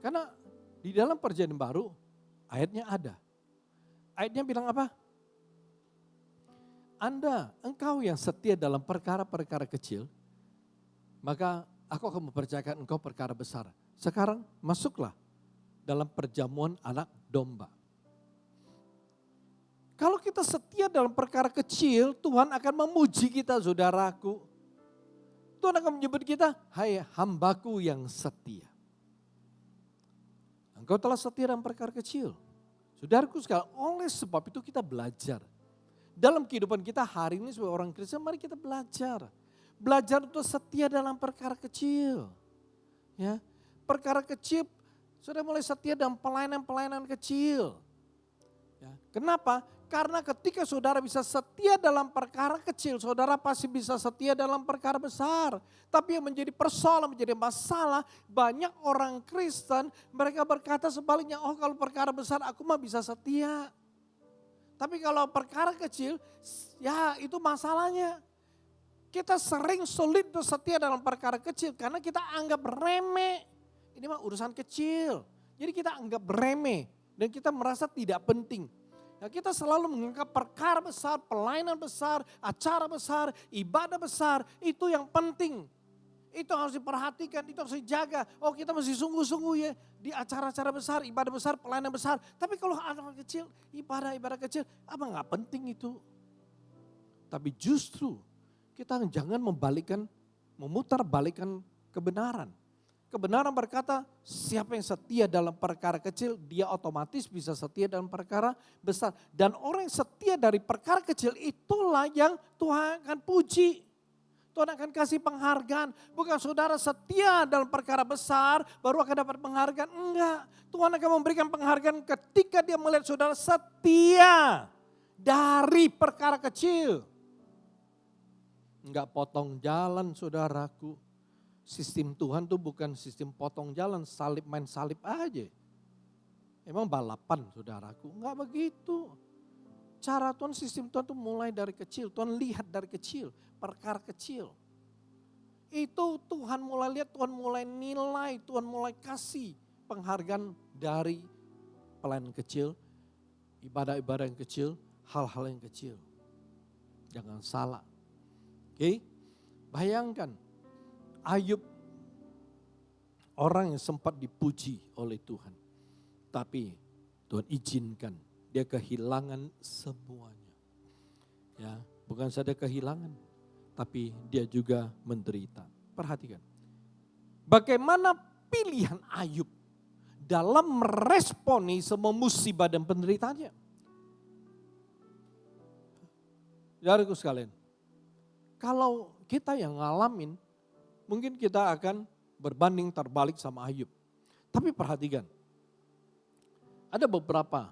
Karena di dalam perjanjian baru ayatnya ada. Ayatnya bilang apa? Engkau yang setia dalam perkara-perkara kecil, maka aku akan mempercayakan engkau perkara besar. Sekarang masuklah dalam perjamuan anak domba. Kalau kita setia dalam perkara kecil, Tuhan akan memuji kita saudaraku. Tuhan akan menyebut kita, hai hambaku yang setia. Engkau telah setia dalam perkara kecil. Saudaraku sekalian, oleh sebab itu kita belajar. Dalam kehidupan kita hari ini sebagai orang Kristen, mari kita belajar. Belajar untuk setia dalam perkara kecil. Ya, perkara kecil, sudah mulai setia dalam pelayanan-pelayanan kecil. Ya, kenapa? Karena ketika saudara bisa setia dalam perkara kecil, saudara pasti bisa setia dalam perkara besar. Tapi yang menjadi persoalan, menjadi masalah, banyak orang Kristen mereka berkata sebaliknya, oh kalau perkara besar aku mah bisa setia. Tapi kalau perkara kecil, ya itu masalahnya. Kita sering sulit untuk setia dalam perkara kecil karena kita anggap remeh. Ini mah urusan kecil. Jadi kita anggap remeh dan kita merasa tidak penting. Ya, kita selalu menganggap perkara besar, pelayanan besar, acara besar, ibadah besar, itu yang penting. Itu harus diperhatikan, itu harus dijaga. Oh kita mesti sungguh-sungguh ya di acara-acara besar, ibadah besar, pelayanan besar. Tapi kalau acara kecil, ibadah kecil, apa nggak penting itu? Tapi justru kita jangan memutarbalikkan kebenaran. Kebenaran berkata siapa yang setia dalam perkara kecil, dia otomatis bisa setia dalam perkara besar. Dan orang yang setia dari perkara kecil itulah yang Tuhan akan puji. Tuhan akan kasih penghargaan. Bukan saudara setia dalam perkara besar baru akan dapat penghargaan. Enggak, Tuhan akan memberikan penghargaan ketika dia melihat saudara setia dari perkara kecil. Enggak potong jalan saudaraku. Sistem Tuhan tuh bukan sistem potong jalan, main salib aja. Emang balapan saudaraku, enggak begitu. Cara Tuhan, sistem Tuhan tuh mulai dari kecil, Tuhan lihat dari kecil, perkara kecil. Itu Tuhan mulai lihat, Tuhan mulai nilai, Tuhan mulai kasih penghargaan dari pelayanan kecil, ibadah-ibadah yang kecil, hal-hal yang kecil. Jangan salah. Oke, bayangkan. Ayub orang yang sempat dipuji oleh Tuhan. Tapi Tuhan izinkan dia kehilangan semuanya. Ya, bukan saja kehilangan, tapi dia juga menderita. Perhatikan. Bagaimana pilihan Ayub dalam meresponi semua musibah dan penderitaannya. Saudaraku sekalian, kalau kita yang ngalamin, mungkin kita akan berbanding terbalik sama Ayub. Tapi perhatikan, ada beberapa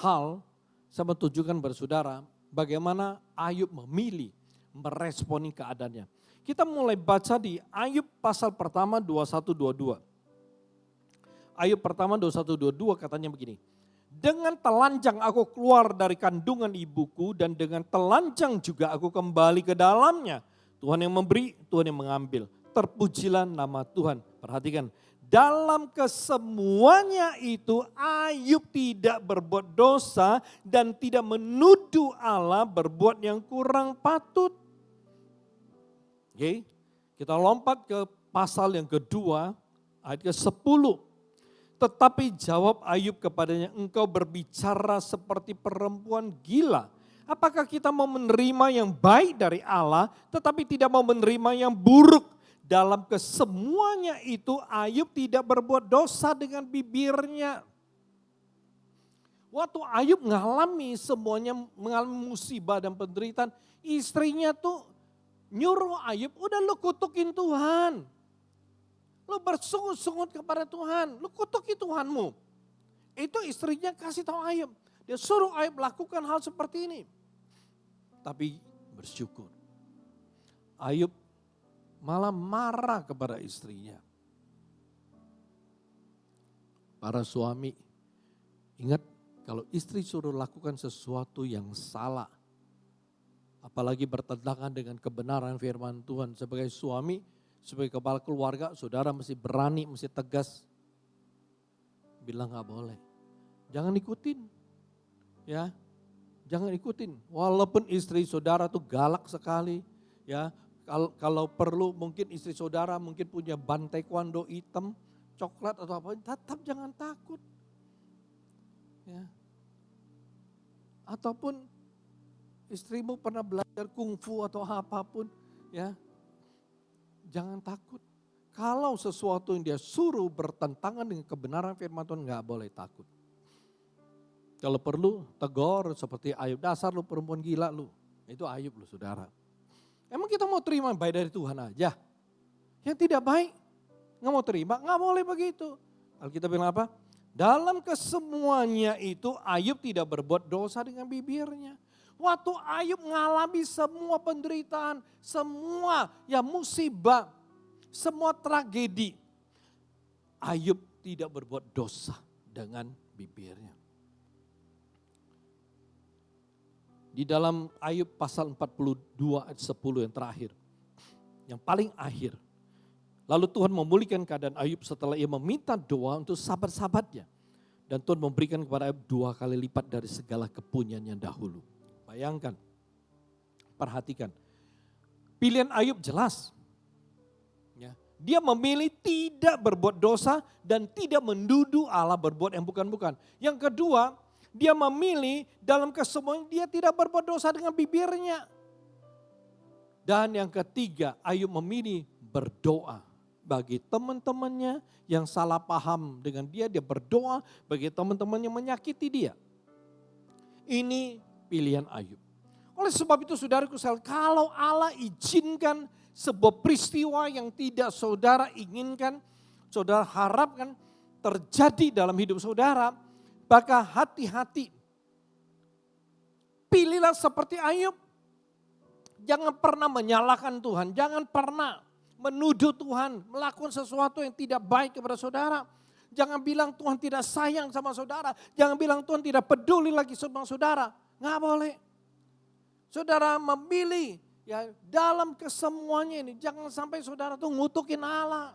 hal saya mau tunjukkan bersaudara bagaimana Ayub memilih meresponi keadaannya. Kita mulai baca di Ayub pasal pertama 21-22. Ayub pertama 21-22 katanya begini. Dengan telanjang aku keluar dari kandungan ibuku dan dengan telanjang juga aku kembali ke dalamnya. Tuhan yang memberi, Tuhan yang mengambil. Terpujilah nama Tuhan. Perhatikan, dalam kesemuanya itu Ayub tidak berbuat dosa dan tidak menuduh Allah berbuat yang kurang patut. Oke, kita lompat ke pasal yang kedua, ayat ke-10. Tetapi jawab Ayub kepadanya, engkau berbicara seperti perempuan gila. Apakah kita mau menerima yang baik dari Allah tetapi tidak mau menerima yang buruk? Dalam kesemuanya itu Ayub tidak berbuat dosa dengan bibirnya. Waktu Ayub mengalami semuanya, mengalami musibah dan penderitaan, istrinya tuh nyuruh Ayub, udah lu kutukin Tuhan. Lu bersungut-sungut kepada Tuhan, lu kutuki Tuhanmu. Itu istrinya kasih tahu Ayub. Dia suruh Ayub lakukan hal seperti ini. Tapi bersyukur. Ayub malah marah kepada istrinya. Para suami, ingat kalau istri suruh lakukan sesuatu yang salah, apalagi bertentangan dengan kebenaran firman Tuhan, sebagai suami, sebagai kepala keluarga, saudara mesti berani, mesti tegas. Bilang gak boleh. Jangan ikutin. Ya, jangan ikutin. Walaupun istri saudara tuh galak sekali. Ya, kalau perlu mungkin istri saudara mungkin punya ban taekwondo hitam, coklat atau apa, tetap jangan takut. Ya. Ataupun istrimu pernah belajar kungfu atau apapun, ya. Jangan takut. Kalau sesuatu yang dia suruh bertentangan dengan kebenaran firman Tuhan, gak boleh takut. Kalau perlu tegur seperti Ayub, dasar lu perempuan gila lu. Itu Ayub lu saudara. Emang kita mau terima baik dari Tuhan aja? Yang tidak baik, nggak mau terima, nggak boleh begitu. Alkitab bilang apa? Dalam kesemuanya itu Ayub tidak berbuat dosa dengan bibirnya. Waktu Ayub mengalami semua penderitaan, semua musibah, semua tragedi, Ayub tidak berbuat dosa dengan bibirnya. Di dalam Ayub pasal 42 ayat 10 yang terakhir, yang paling akhir. Lalu Tuhan memulihkan keadaan Ayub setelah ia meminta doa untuk sahabat-sahabatnya. Dan Tuhan memberikan kepada Ayub 2 kali lipat dari segala kepunyaannya dahulu. Bayangkan, perhatikan. Pilihan Ayub jelas. Ya, dia memilih tidak berbuat dosa dan tidak menduduh Allah berbuat yang bukan-bukan. Yang kedua, dia memilih dalam kesemuanya dia tidak berbuat dosa dengan bibirnya. Dan yang ketiga, Ayub memilih berdoa. Bagi teman-temannya yang salah paham dengan dia berdoa. Bagi teman-teman yang menyakiti dia. Ini pilihan Ayub. Oleh sebab itu saudaraku, kalau Allah izinkan sebuah peristiwa yang tidak saudara inginkan, saudara harapkan terjadi dalam hidup saudara, maka hati-hati. Pilihlah seperti Ayub. Jangan pernah menyalahkan Tuhan, jangan pernah menuduh Tuhan, melakukan sesuatu yang tidak baik kepada saudara. Jangan bilang Tuhan tidak sayang sama saudara. Jangan bilang Tuhan tidak peduli lagi sama saudara. Nggak boleh. Saudara memilih dalam kesemuanya ini. Jangan sampai saudara tuh ngutukin Allah.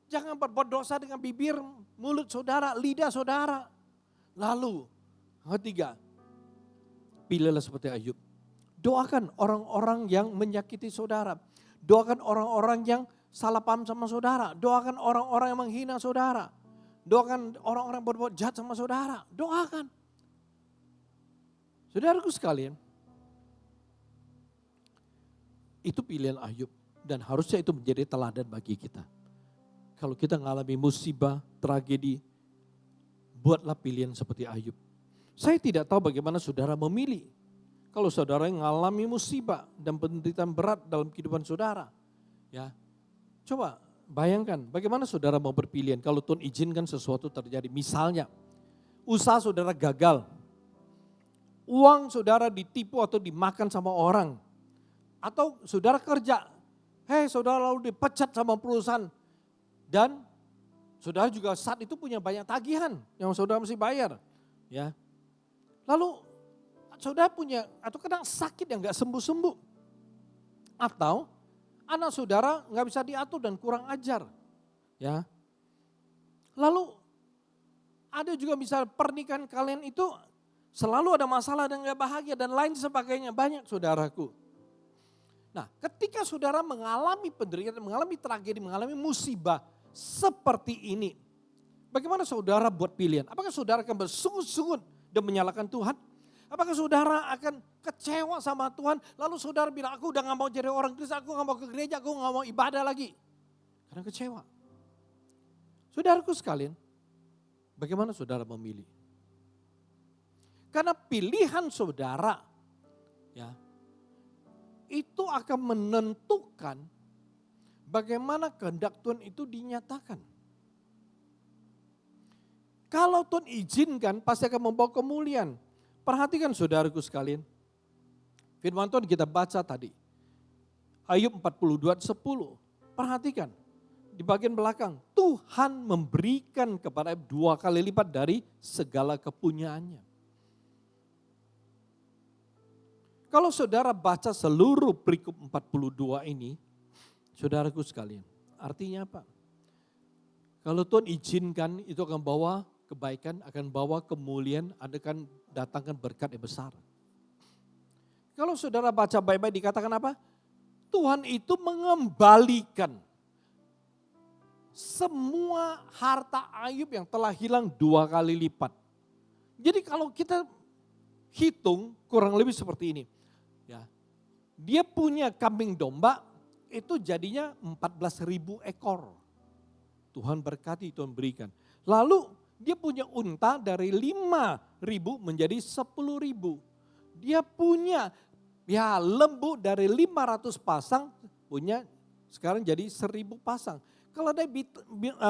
Jangan berbuat dosa dengan bibir, mulut saudara, lidah saudara. Lalu, ketiga, pilihlah seperti Ayub. Doakan orang-orang yang menyakiti saudara. Doakan orang-orang yang salah paham sama saudara. Doakan orang-orang yang menghina saudara. Doakan orang-orang yang berbuat jahat sama saudara. Doakan. Saudaraku sekalian, itu pilihan Ayub. Dan harusnya itu menjadi teladan bagi kita. Kalau kita mengalami musibah, tragedi, buatlah pilihan seperti Ayub. Saya tidak tahu bagaimana saudara memilih. Kalau saudara yang mengalami musibah dan penderitaan berat dalam kehidupan saudara, coba bayangkan bagaimana saudara mau berpilihan kalau Tuhan izinkan sesuatu terjadi. Misalnya, usaha saudara gagal, uang saudara ditipu atau dimakan sama orang, atau saudara kerja, saudara lalu dipecat sama perusahaan, dan saudara juga saat itu punya banyak tagihan yang saudara mesti bayar, Lalu saudara punya atau kadang sakit yang gak sembuh-sembuh. Atau anak saudara gak bisa diatur dan kurang ajar. Lalu ada juga misalnya pernikahan kalian itu selalu ada masalah dan gak bahagia dan lain sebagainya. Banyak saudaraku. Nah, ketika saudara mengalami penderitaan, mengalami tragedi, mengalami musibah seperti ini. Bagaimana saudara buat pilihan? Apakah saudara akan bersungut-sungut dan menyalahkan Tuhan? Apakah saudara akan kecewa sama Tuhan? Lalu saudara bilang, aku udah gak mau jadi orang Kristen, aku gak mau ke gereja, aku gak mau ibadah lagi. Karena kecewa. Saudaraku sekalian, bagaimana saudara memilih? Karena pilihan saudara, itu akan menentukan bagaimana kehendak Tuhan itu dinyatakan. Kalau Tuhan izinkan, pasti akan membawa kemuliaan. Perhatikan saudaraku sekalian. Firman Tuhan kita baca tadi. Ayub 42:10. Perhatikan. Di bagian belakang. Tuhan memberikan kepada Ayub 2 kali lipat dari segala kepunyaannya. Kalau saudara baca seluruh perikop 42 ini. Saudaraku sekalian. Artinya apa? Kalau Tuhan izinkan itu akan bawa kebaikan, akan bawa kemuliaan, akan datangkan berkat yang besar. Kalau saudara baca baik-baik dikatakan apa? Tuhan itu mengembalikan semua harta Ayub yang telah hilang 2 kali lipat. Jadi kalau kita hitung kurang lebih seperti ini. Dia punya kambing domba itu jadinya 14.000 ekor. Tuhan berkati, Tuhan berikan. Lalu dia punya unta dari 5.000 menjadi 10.000. Dia punya lembu dari 500 pasang punya sekarang jadi 1.000 pasang. Kalau ada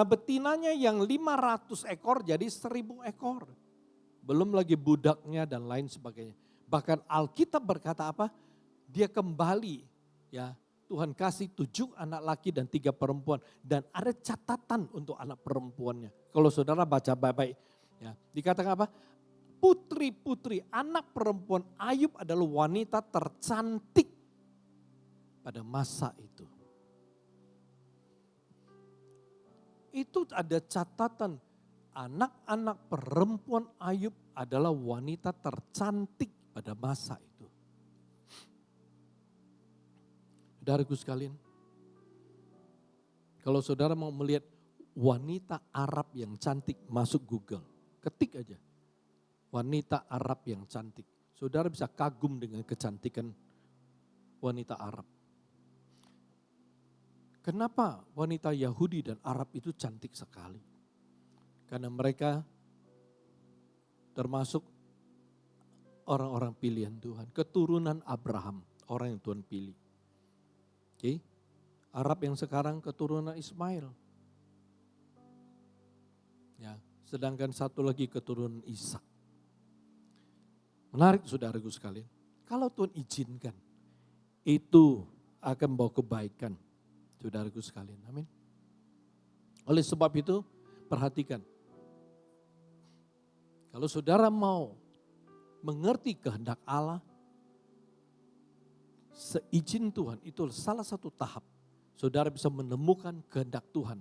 betinanya yang 500 ekor jadi 1.000 ekor. Belum lagi budaknya dan lain sebagainya. Bahkan Alkitab berkata apa? Dia kembali, ya Tuhan kasih 7 anak laki dan 3 perempuan. Dan ada catatan untuk anak perempuannya. Kalau saudara baca baik-baik, ya, dikatakan apa? Putri-putri anak perempuan Ayub adalah wanita tercantik pada masa itu. Itu ada catatan anak-anak perempuan Ayub adalah wanita tercantik pada masa itu. Saudaraku sekalian, kalau saudara mau melihat wanita Arab yang cantik, masuk Google, ketik aja. Wanita Arab yang cantik. Saudara bisa kagum dengan kecantikan wanita Arab. Kenapa wanita Yahudi dan Arab itu cantik sekali? Karena mereka termasuk orang-orang pilihan Tuhan. Keturunan Abraham, orang yang Tuhan pilih. Oke, Arab yang sekarang keturunan Ismail. Ya, sedangkan satu lagi keturunan Ishak. Menarik saudaraku sekalian. Kalau Tuhan izinkan, itu akan membawa kebaikan. Saudaraku sekalian, amin. Oleh sebab itu, perhatikan. Kalau saudara mau mengerti kehendak Allah, seizin Tuhan itu salah satu tahap. Saudara bisa menemukan kehendak Tuhan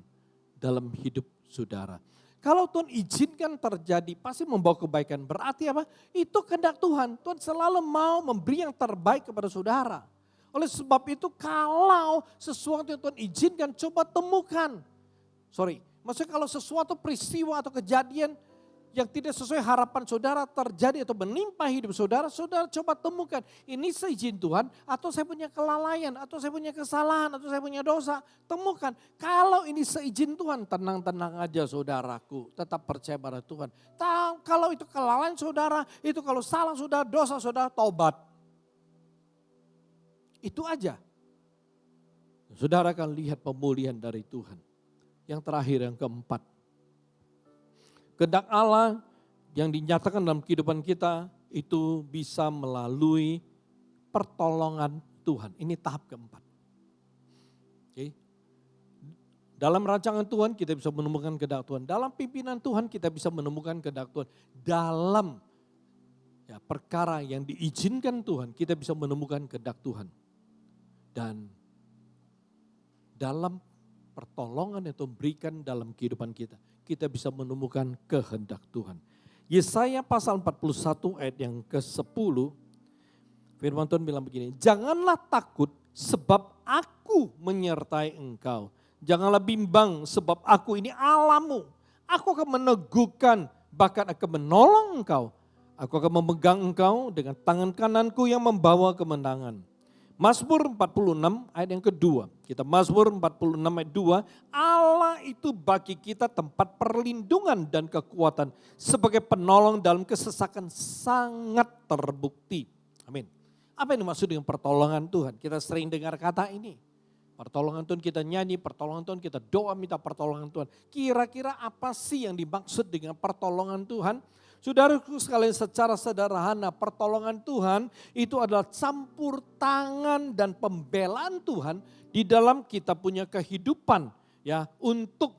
dalam hidup saudara. Kalau Tuhan izinkan terjadi, pasti membawa kebaikan. Berarti apa? Itu kehendak Tuhan. Tuhan selalu mau memberi yang terbaik kepada saudara. Oleh sebab itu kalau sesuatu yang Tuhan izinkan, coba temukan. Maksudnya kalau sesuatu peristiwa atau kejadian yang tidak sesuai harapan saudara terjadi atau menimpa hidup saudara, saudara coba temukan. Ini seizin Tuhan atau saya punya kelalaian, atau saya punya kesalahan, atau saya punya dosa. Temukan, kalau ini seizin Tuhan, tenang-tenang aja saudaraku. Tetap percaya pada Tuhan. Kalau itu kelalaian saudara, itu kalau salah saudara, dosa saudara, tobat. Itu aja. Saudara akan lihat pemulihan dari Tuhan. Yang terakhir, yang keempat. Kehendak Allah yang dinyatakan dalam kehidupan kita itu bisa melalui pertolongan Tuhan. Ini tahap keempat. Oke. Dalam rancangan Tuhan kita bisa menemukan kehendak Tuhan. Dalam pimpinan Tuhan kita bisa menemukan kehendak Tuhan. Dalam perkara yang diizinkan Tuhan kita bisa menemukan kehendak Tuhan. Dan dalam pertolongan yang Tuhan berikan dalam kehidupan kita, kita bisa menemukan kehendak Tuhan. Yesaya pasal 41 ayat yang ke-10, firman Tuhan bilang begini, janganlah takut sebab aku menyertai engkau. Janganlah bimbang sebab aku ini Allahmu. Aku akan meneguhkan, bahkan akan menolong engkau. Aku akan memegang engkau dengan tangan kananku yang membawa kemenangan. Mazmur 46 ayat yang kedua. Kita Mazmur 46 ayat 2. Allah itu bagi kita tempat perlindungan dan kekuatan. Sebagai penolong dalam kesesakan sangat terbukti. Amin. Apa yang dimaksud dengan pertolongan Tuhan? Kita sering dengar kata ini. Pertolongan Tuhan kita nyanyi, pertolongan Tuhan kita doa minta pertolongan Tuhan. Kira-kira apa sih yang dimaksud dengan pertolongan Tuhan? Saudaraku sekalian, secara sederhana pertolongan Tuhan itu adalah campur tangan dan pembelaan Tuhan di dalam kita punya kehidupan untuk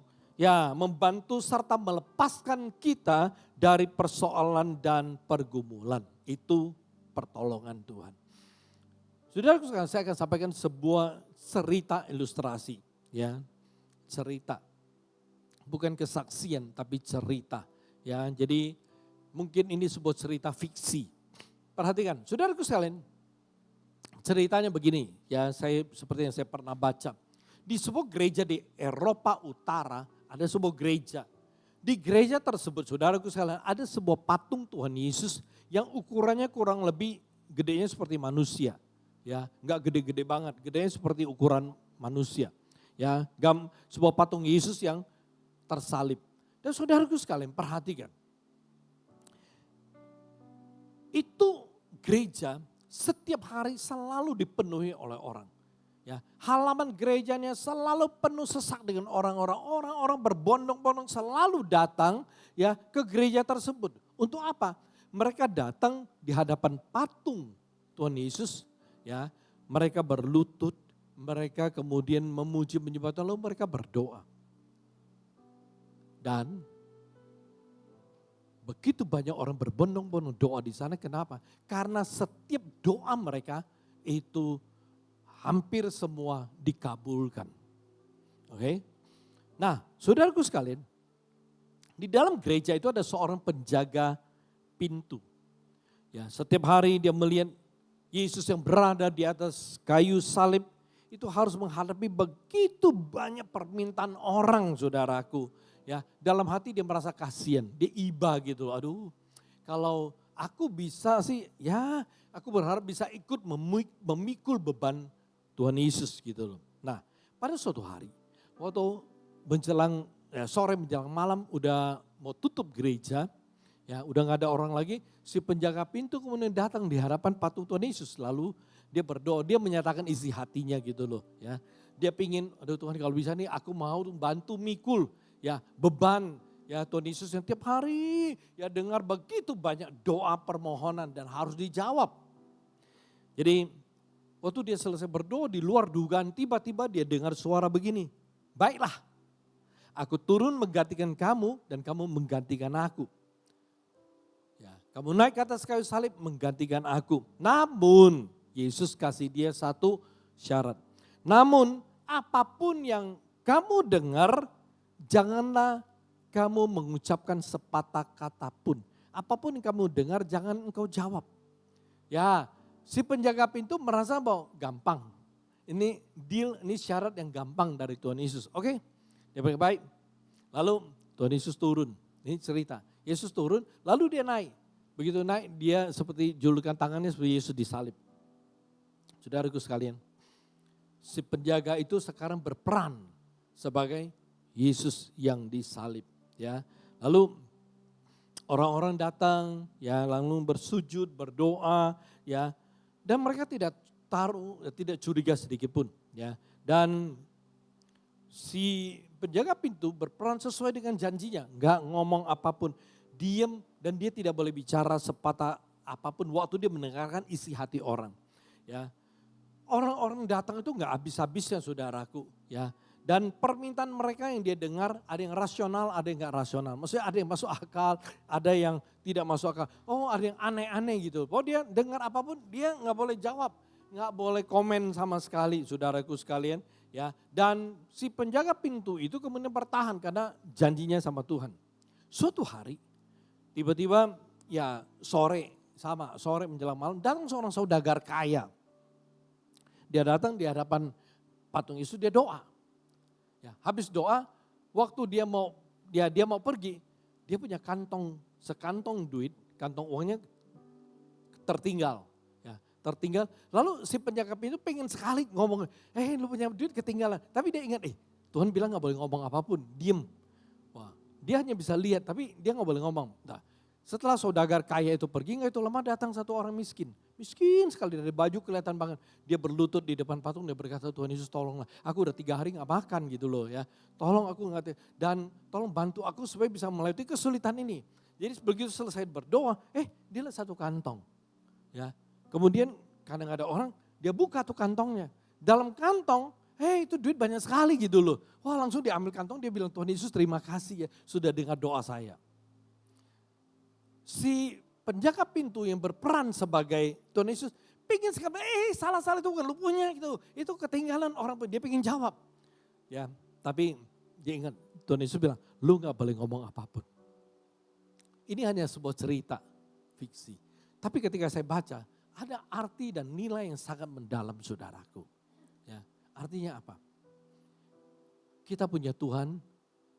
membantu serta melepaskan kita dari persoalan dan pergumulan. Itu pertolongan Tuhan. Saudaraku sekalian, saya akan sampaikan sebuah cerita ilustrasi, cerita. Bukan kesaksian tapi cerita, Jadi mungkin ini sebuah cerita fiksi. Perhatikan, saudaraku sekalian, ceritanya begini, seperti yang saya pernah baca. Di sebuah gereja di Eropa Utara, ada sebuah gereja. Di gereja tersebut, saudaraku sekalian, ada sebuah patung Tuhan Yesus yang ukurannya kurang lebih gedenya seperti manusia. Enggak gede-gede banget, gedenya seperti ukuran manusia. Sebuah patung Yesus yang tersalib. Dan saudaraku sekalian, perhatikan. Itu gereja setiap hari selalu dipenuhi oleh orang. Ya, halaman gerejanya selalu penuh sesak dengan orang-orang. Orang-orang berbondong-bondong selalu datang ya ke gereja tersebut. Untuk apa? Mereka datang di hadapan patung Tuhan Yesus, ya. Mereka berlutut, mereka kemudian memuji menyembah Tuhan, lalu mereka berdoa. Dan begitu banyak orang berbondong-bondong doa di sana, kenapa? Karena setiap doa mereka itu hampir semua dikabulkan. Oke? Nah, saudaraku sekalian, di dalam gereja itu ada seorang penjaga pintu. Ya, setiap hari dia melihat Yesus yang berada di atas kayu salib, itu harus menghadapi begitu banyak permintaan orang, saudaraku. Ya, dalam hati dia merasa kasihan, dia iba gitu. Aduh, kalau aku bisa sih, ya aku berharap bisa ikut memikul beban Tuhan Yesus gitu loh. Nah, pada suatu hari, waktu menjelang sore menjelang malam udah mau tutup gereja, ya udah gak ada orang lagi, si penjaga pintu kemudian datang di hadapan patung Tuhan Yesus. Lalu dia berdoa, dia menyatakan isi hatinya gitu loh. Ya, dia pingin, aduh Tuhan kalau bisa nih aku mau bantu mikul ya beban ya Tuhan Yesus yang tiap hari ya dengar begitu banyak doa permohonan dan harus dijawab. Jadi waktu dia selesai berdoa di luar dugaan, tiba-tiba dia dengar suara begini. Baiklah, aku turun menggantikan kamu dan kamu menggantikan aku. Ya, kamu naik ke atas kayu salib menggantikan aku. Namun Yesus kasih dia satu syarat. Namun apapun yang kamu dengar, janganlah kamu mengucapkan sepatah kata pun. Apapun yang kamu dengar jangan engkau jawab. Ya, si penjaga pintu merasa bahwa gampang. Ini deal, ini syarat yang gampang dari Tuhan Yesus. Oke, dia baik-baik. Lalu Tuhan Yesus turun. Ini cerita. Yesus turun, lalu dia naik. Begitu naik, dia seperti julukan tangannya seperti Yesus disalib. Saudaraku sekalian, si penjaga itu sekarang berperan sebagai Yesus yang disalib. Ya, lalu orang-orang datang, ya lalu bersujud, berdoa, ya. Dan mereka tidak tidak curiga sedikit pun, ya. Dan si penjaga pintu berperan sesuai dengan janjinya, nggak ngomong apapun, diam dan dia tidak boleh bicara sepatah apapun waktu dia mendengarkan isi hati orang, ya. Orang-orang datang itu nggak habis-habisnya saudaraku, ya. Dan permintaan mereka yang dia dengar ada yang rasional, ada yang nggak rasional. Maksudnya ada yang masuk akal, ada yang tidak masuk akal. Oh ada yang aneh-aneh gitu. Oh dia dengar apapun dia nggak boleh jawab, nggak boleh komen sama sekali saudaraku sekalian. Ya, dan si penjaga pintu itu kemudian bertahan karena janjinya sama Tuhan. Suatu hari tiba-tiba ya sore menjelang malam datang seorang saudagar kaya. Dia datang di hadapan patung Yesus, dia doa. Ya, habis doa, waktu dia mau pergi, dia punya sekantong duit, kantong uangnya tertinggal. Ya, tertinggal. Lalu si penjaga pintu pengen sekali ngomong, lu punya duit ketinggalan. Tapi dia ingat, Tuhan bilang gak boleh ngomong apapun, diem. Wah, dia hanya bisa lihat, tapi dia gak boleh ngomong. Nah, setelah saudagar kaya itu pergi, gak itu lama datang satu orang miskin. Miskin sekali, dari baju kelihatan banget. Dia berlutut di depan patung, dia berkata, Tuhan Yesus tolonglah. Aku udah 3 hari gak makan gitu loh ya. Tolong aku dan tolong bantu aku supaya bisa melewati kesulitan ini. Jadi begitu selesai berdoa, dia lihat satu kantong. Ya, kemudian karena gak ada orang, dia buka tuh kantongnya. Dalam kantong, itu duit banyak sekali gitu loh. Wah langsung diambil kantong, dia bilang Tuhan Yesus terima kasih ya sudah dengar doa saya. Si penjaga pintu yang berperan sebagai Tuhan Yesus pengen sekali, salah itu bukan lu punya gitu. Itu ketinggalan orang, dia pengen jawab. Ya, tapi dia ingat Tuhan Yesus bilang, lu gak boleh ngomong apapun. Ini hanya sebuah cerita fiksi. Tapi ketika saya baca, ada arti dan nilai yang sangat mendalam saudaraku. Ya, artinya apa? Kita punya Tuhan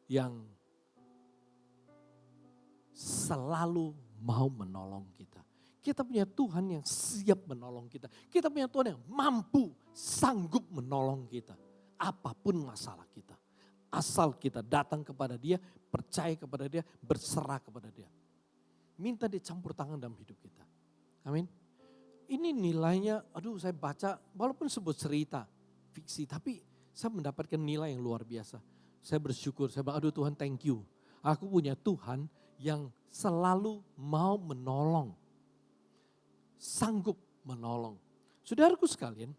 yang selalu mau menolong kita. Kita punya Tuhan yang siap menolong kita. Kita punya Tuhan yang mampu, sanggup menolong kita. Apapun masalah kita. Asal kita datang kepada Dia, percaya kepada Dia, berserah kepada Dia. Minta Dia campur tangan dalam hidup kita. Amin. Ini nilainya, saya baca walaupun sebuah cerita fiksi. Tapi saya mendapatkan nilai yang luar biasa. Saya bersyukur, saya bilang, aduh Tuhan thank you. Aku punya Tuhan yang selalu mau menolong. Sanggup menolong. Saudaraku sekalian,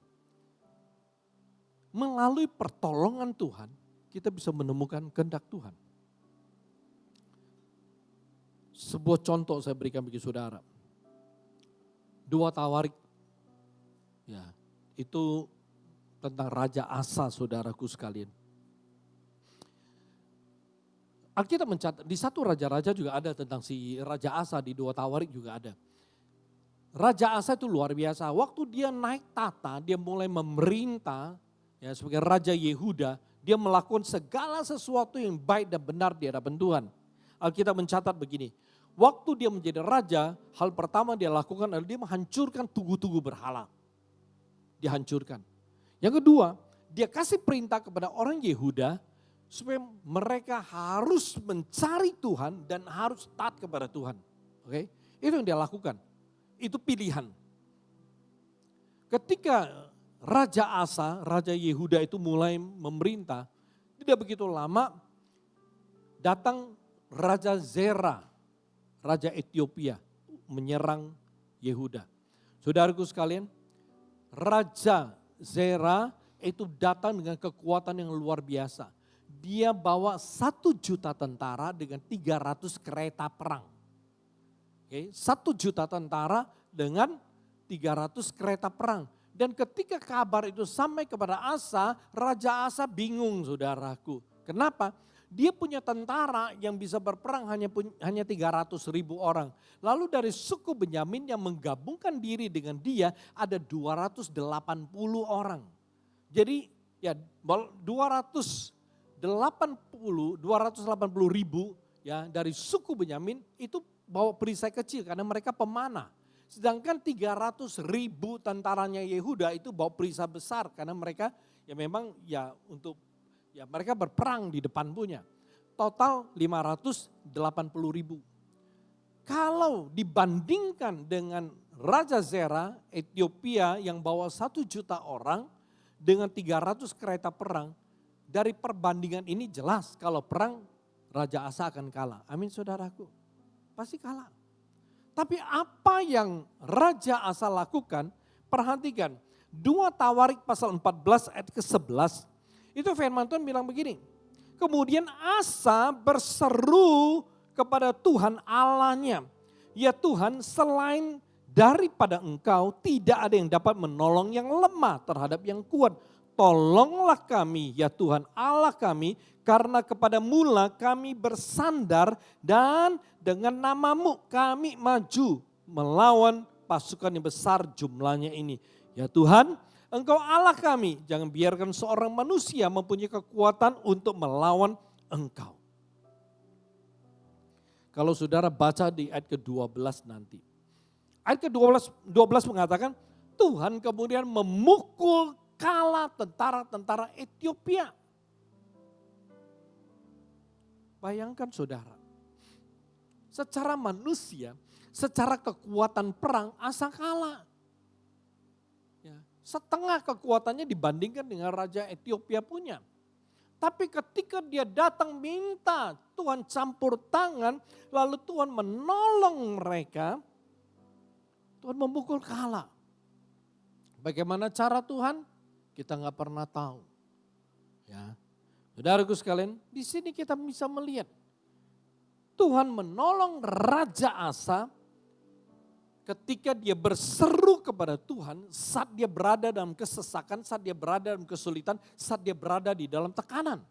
melalui pertolongan Tuhan, kita bisa menemukan kehendak Tuhan. Sebuah contoh saya berikan bagi saudara. 2 Tawarik, ya, itu tentang Raja Asa, saudaraku sekalian. Alkitab mencatat, di 1 Raja-Raja juga ada tentang si Raja Asa, di 2 Tawarik juga ada. Raja Asa itu luar biasa, waktu dia naik tahta, dia mulai memerintah, ya, sebagai Raja Yehuda, dia melakukan segala sesuatu yang baik dan benar di hadapan Tuhan. Alkitab mencatat begini, waktu dia menjadi raja, hal pertama dia lakukan adalah dia menghancurkan tugu-tugu berhala. Dihancurkan. Yang kedua, dia kasih perintah kepada orang Yehuda supaya mereka harus mencari Tuhan dan harus taat kepada Tuhan. Oke? Itu yang dia lakukan. Itu pilihan. Ketika Raja Asa, Raja Yehuda itu mulai memerintah, tidak begitu lama datang Raja Zera, Raja Ethiopia menyerang Yehuda. Saudaraku sekalian, Raja Zera itu datang dengan kekuatan yang luar biasa. Dia bawa 1 juta tentara dengan 300 kereta perang. Oke, 1 juta tentara dengan 300 kereta perang. Dan ketika kabar itu sampai kepada Asa, Raja Asa bingung saudaraku. Kenapa? Dia punya tentara yang bisa berperang hanya 300.000 orang. Lalu dari suku Benyamin yang menggabungkan diri dengan dia ada 280 orang. Jadi ya 280 ribu ya dari suku Benyamin itu bawa perisai kecil karena mereka pemanah. Sedangkan 300.000 tentaranya Yehuda itu bawa perisai besar karena mereka ya memang ya untuk ya mereka berperang di depan punya. Total 580.000. Kalau dibandingkan dengan Raja Zera Ethiopia yang bawa 1 juta orang dengan 300 kereta perang, dari perbandingan ini jelas kalau perang Raja Asa akan kalah. Amin saudaraku, pasti kalah. Tapi apa yang Raja Asa lakukan, perhatikan 2 Tawarik pasal 14 ayat ke-11, itu firman Tuhan bilang begini, kemudian Asa berseru kepada Tuhan Allahnya, ya Tuhan selain daripada Engkau tidak ada yang dapat menolong yang lemah terhadap yang kuat. Tolonglah kami ya Tuhan Allah kami, karena kepada mula kami bersandar dan dengan namamu kami maju melawan pasukan yang besar jumlahnya ini. Ya Tuhan, Engkau Allah kami, jangan biarkan seorang manusia mempunyai kekuatan untuk melawan Engkau. Kalau saudara baca di ayat ke-12 nanti. Ayat ke-12 mengatakan Tuhan kemudian memukul kalah tentara-tentara Ethiopia. Bayangkan saudara, secara manusia, secara kekuatan perang Asa kalah. Ya, setengah kekuatannya dibandingkan dengan Raja Ethiopia punya. Tapi ketika dia datang minta Tuhan campur tangan, lalu Tuhan menolong mereka, Tuhan memukul kalah. Bagaimana cara Tuhan? Kita nggak pernah tahu. Ya, saudaraku sekalian, di sini kita bisa melihat Tuhan menolong Raja Asa ketika dia berseru kepada Tuhan saat dia berada dalam kesesakan, saat dia berada dalam kesulitan, saat dia berada di dalam tekanan.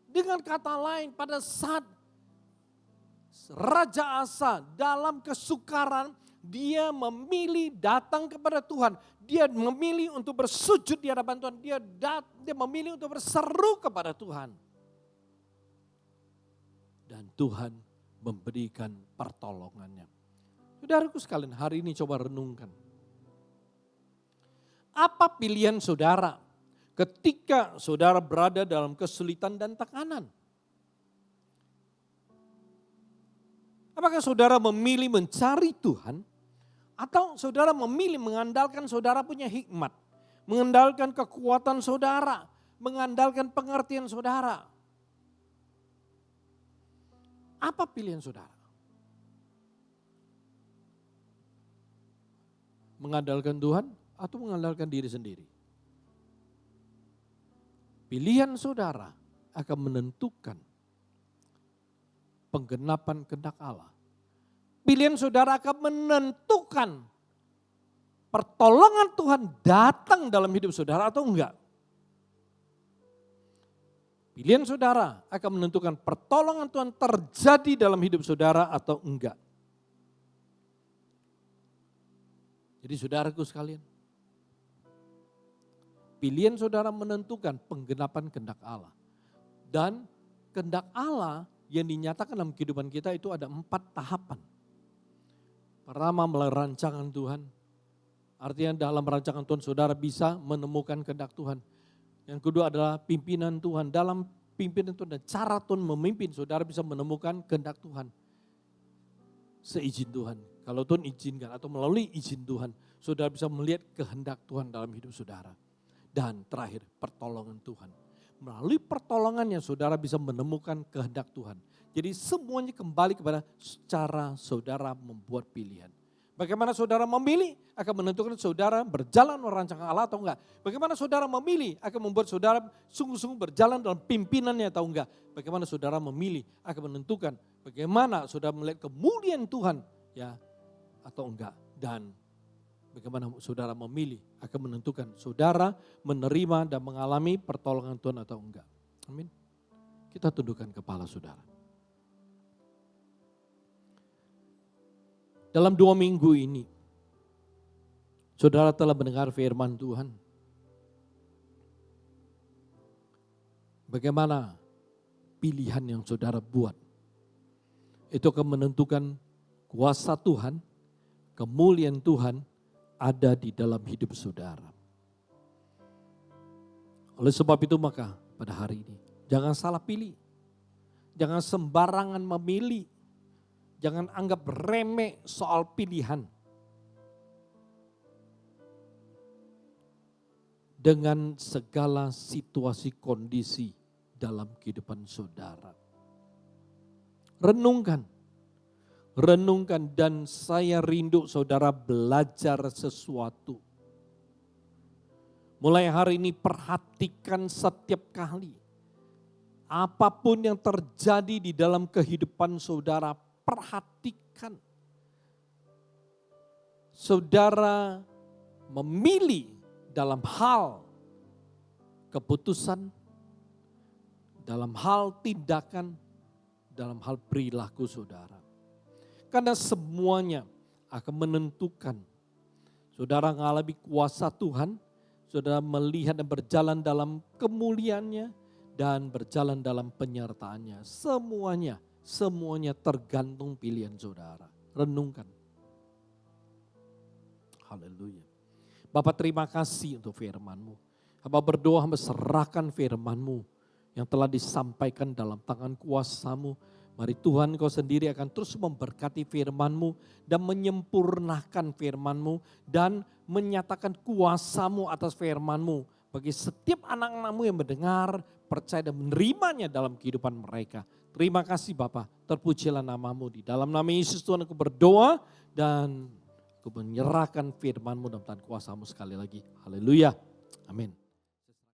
Dengan kata lain, pada saat Raja Asa dalam kesukaran, dia memilih datang kepada Tuhan. Dia memilih untuk bersujud di hadapan Tuhan. Dia memilih untuk berseru kepada Tuhan. Dan Tuhan memberikan pertolongannya. Saudaraku sekalian, hari ini coba renungkan. Apa pilihan saudara ketika saudara berada dalam kesulitan dan tekanan? Apakah saudara memilih mencari Tuhan? Atau saudara memilih mengandalkan saudara punya hikmat, mengandalkan kekuatan saudara, mengandalkan pengertian saudara. Apa pilihan saudara? Mengandalkan Tuhan atau mengandalkan diri sendiri? Pilihan saudara akan menentukan penggenapan kehendak Allah. Pilihan saudara akan menentukan pertolongan Tuhan datang dalam hidup saudara atau enggak. Pilihan saudara akan menentukan pertolongan Tuhan terjadi dalam hidup saudara atau enggak. Jadi saudaraku sekalian, pilihan saudara menentukan penggenapan kehendak Allah. Dan kehendak Allah yang dinyatakan dalam kehidupan kita itu ada 4 tahapan. Pertama, melalui rancangan Tuhan. Artinya dalam rancangan Tuhan saudara bisa menemukan kehendak Tuhan. Yang kedua adalah pimpinan Tuhan. Dalam pimpinan Tuhan dan cara Tuhan memimpin, saudara bisa menemukan kehendak Tuhan. Seizin Tuhan. Kalau Tuhan izinkan atau melalui izin Tuhan, saudara bisa melihat kehendak Tuhan dalam hidup saudara. Dan terakhir, pertolongan Tuhan. Melalui pertolongannya saudara bisa menemukan kehendak Tuhan. Jadi semuanya kembali kepada cara saudara membuat pilihan. Bagaimana saudara memilih akan menentukan saudara berjalan merancangan Allah atau enggak. Bagaimana saudara memilih akan membuat saudara sungguh-sungguh berjalan dalam pimpinannya atau enggak. Bagaimana saudara memilih akan menentukan bagaimana saudara melihat kemuliaan Tuhan ya atau enggak. Dan bagaimana saudara memilih akan menentukan saudara menerima dan mengalami pertolongan Tuhan atau enggak. Amin. Kita tundukkan kepala saudara. Dalam 2 minggu ini, saudara telah mendengar firman Tuhan. Bagaimana pilihan yang saudara buat. Itu akan menentukan kuasa Tuhan, kemuliaan Tuhan ada di dalam hidup saudara. Oleh sebab itu maka pada hari ini, jangan salah pilih. Jangan sembarangan memilih. Jangan anggap remeh soal pilihan. Dengan segala situasi kondisi dalam kehidupan saudara. Renungkan. Renungkan dan saya rindu saudara belajar sesuatu. Mulai hari ini perhatikan setiap kali. Apapun yang terjadi di dalam kehidupan saudara, perhatikan. Saudara memilih dalam hal keputusan, dalam hal tindakan, dalam hal perilaku saudara. Karena semuanya akan menentukan. Saudara mengalami kuasa Tuhan, saudara melihat dan berjalan dalam kemuliaannya dan berjalan dalam penyertaannya. Semuanya tergantung pilihan saudara. Renungkan. Haleluya. Bapak terima kasih untuk firman-Mu. Hamba berdoa, hamba serahkan firman-Mu yang telah disampaikan dalam tangan kuasa-Mu. Mari Tuhan Kau sendiri akan terus memberkati firman-Mu dan menyempurnakan firman-Mu dan menyatakan kuasa-Mu atas firman-Mu bagi setiap anak-anak-Mu yang mendengar, percaya dan menerimanya dalam kehidupan mereka. Terima kasih Bapa, terpujilah nama-Mu. Di dalam nama Yesus Tuhan aku berdoa dan aku menyerahkan firman-Mu dalam tangan kuasa-Mu sekali lagi. Haleluya. Amin.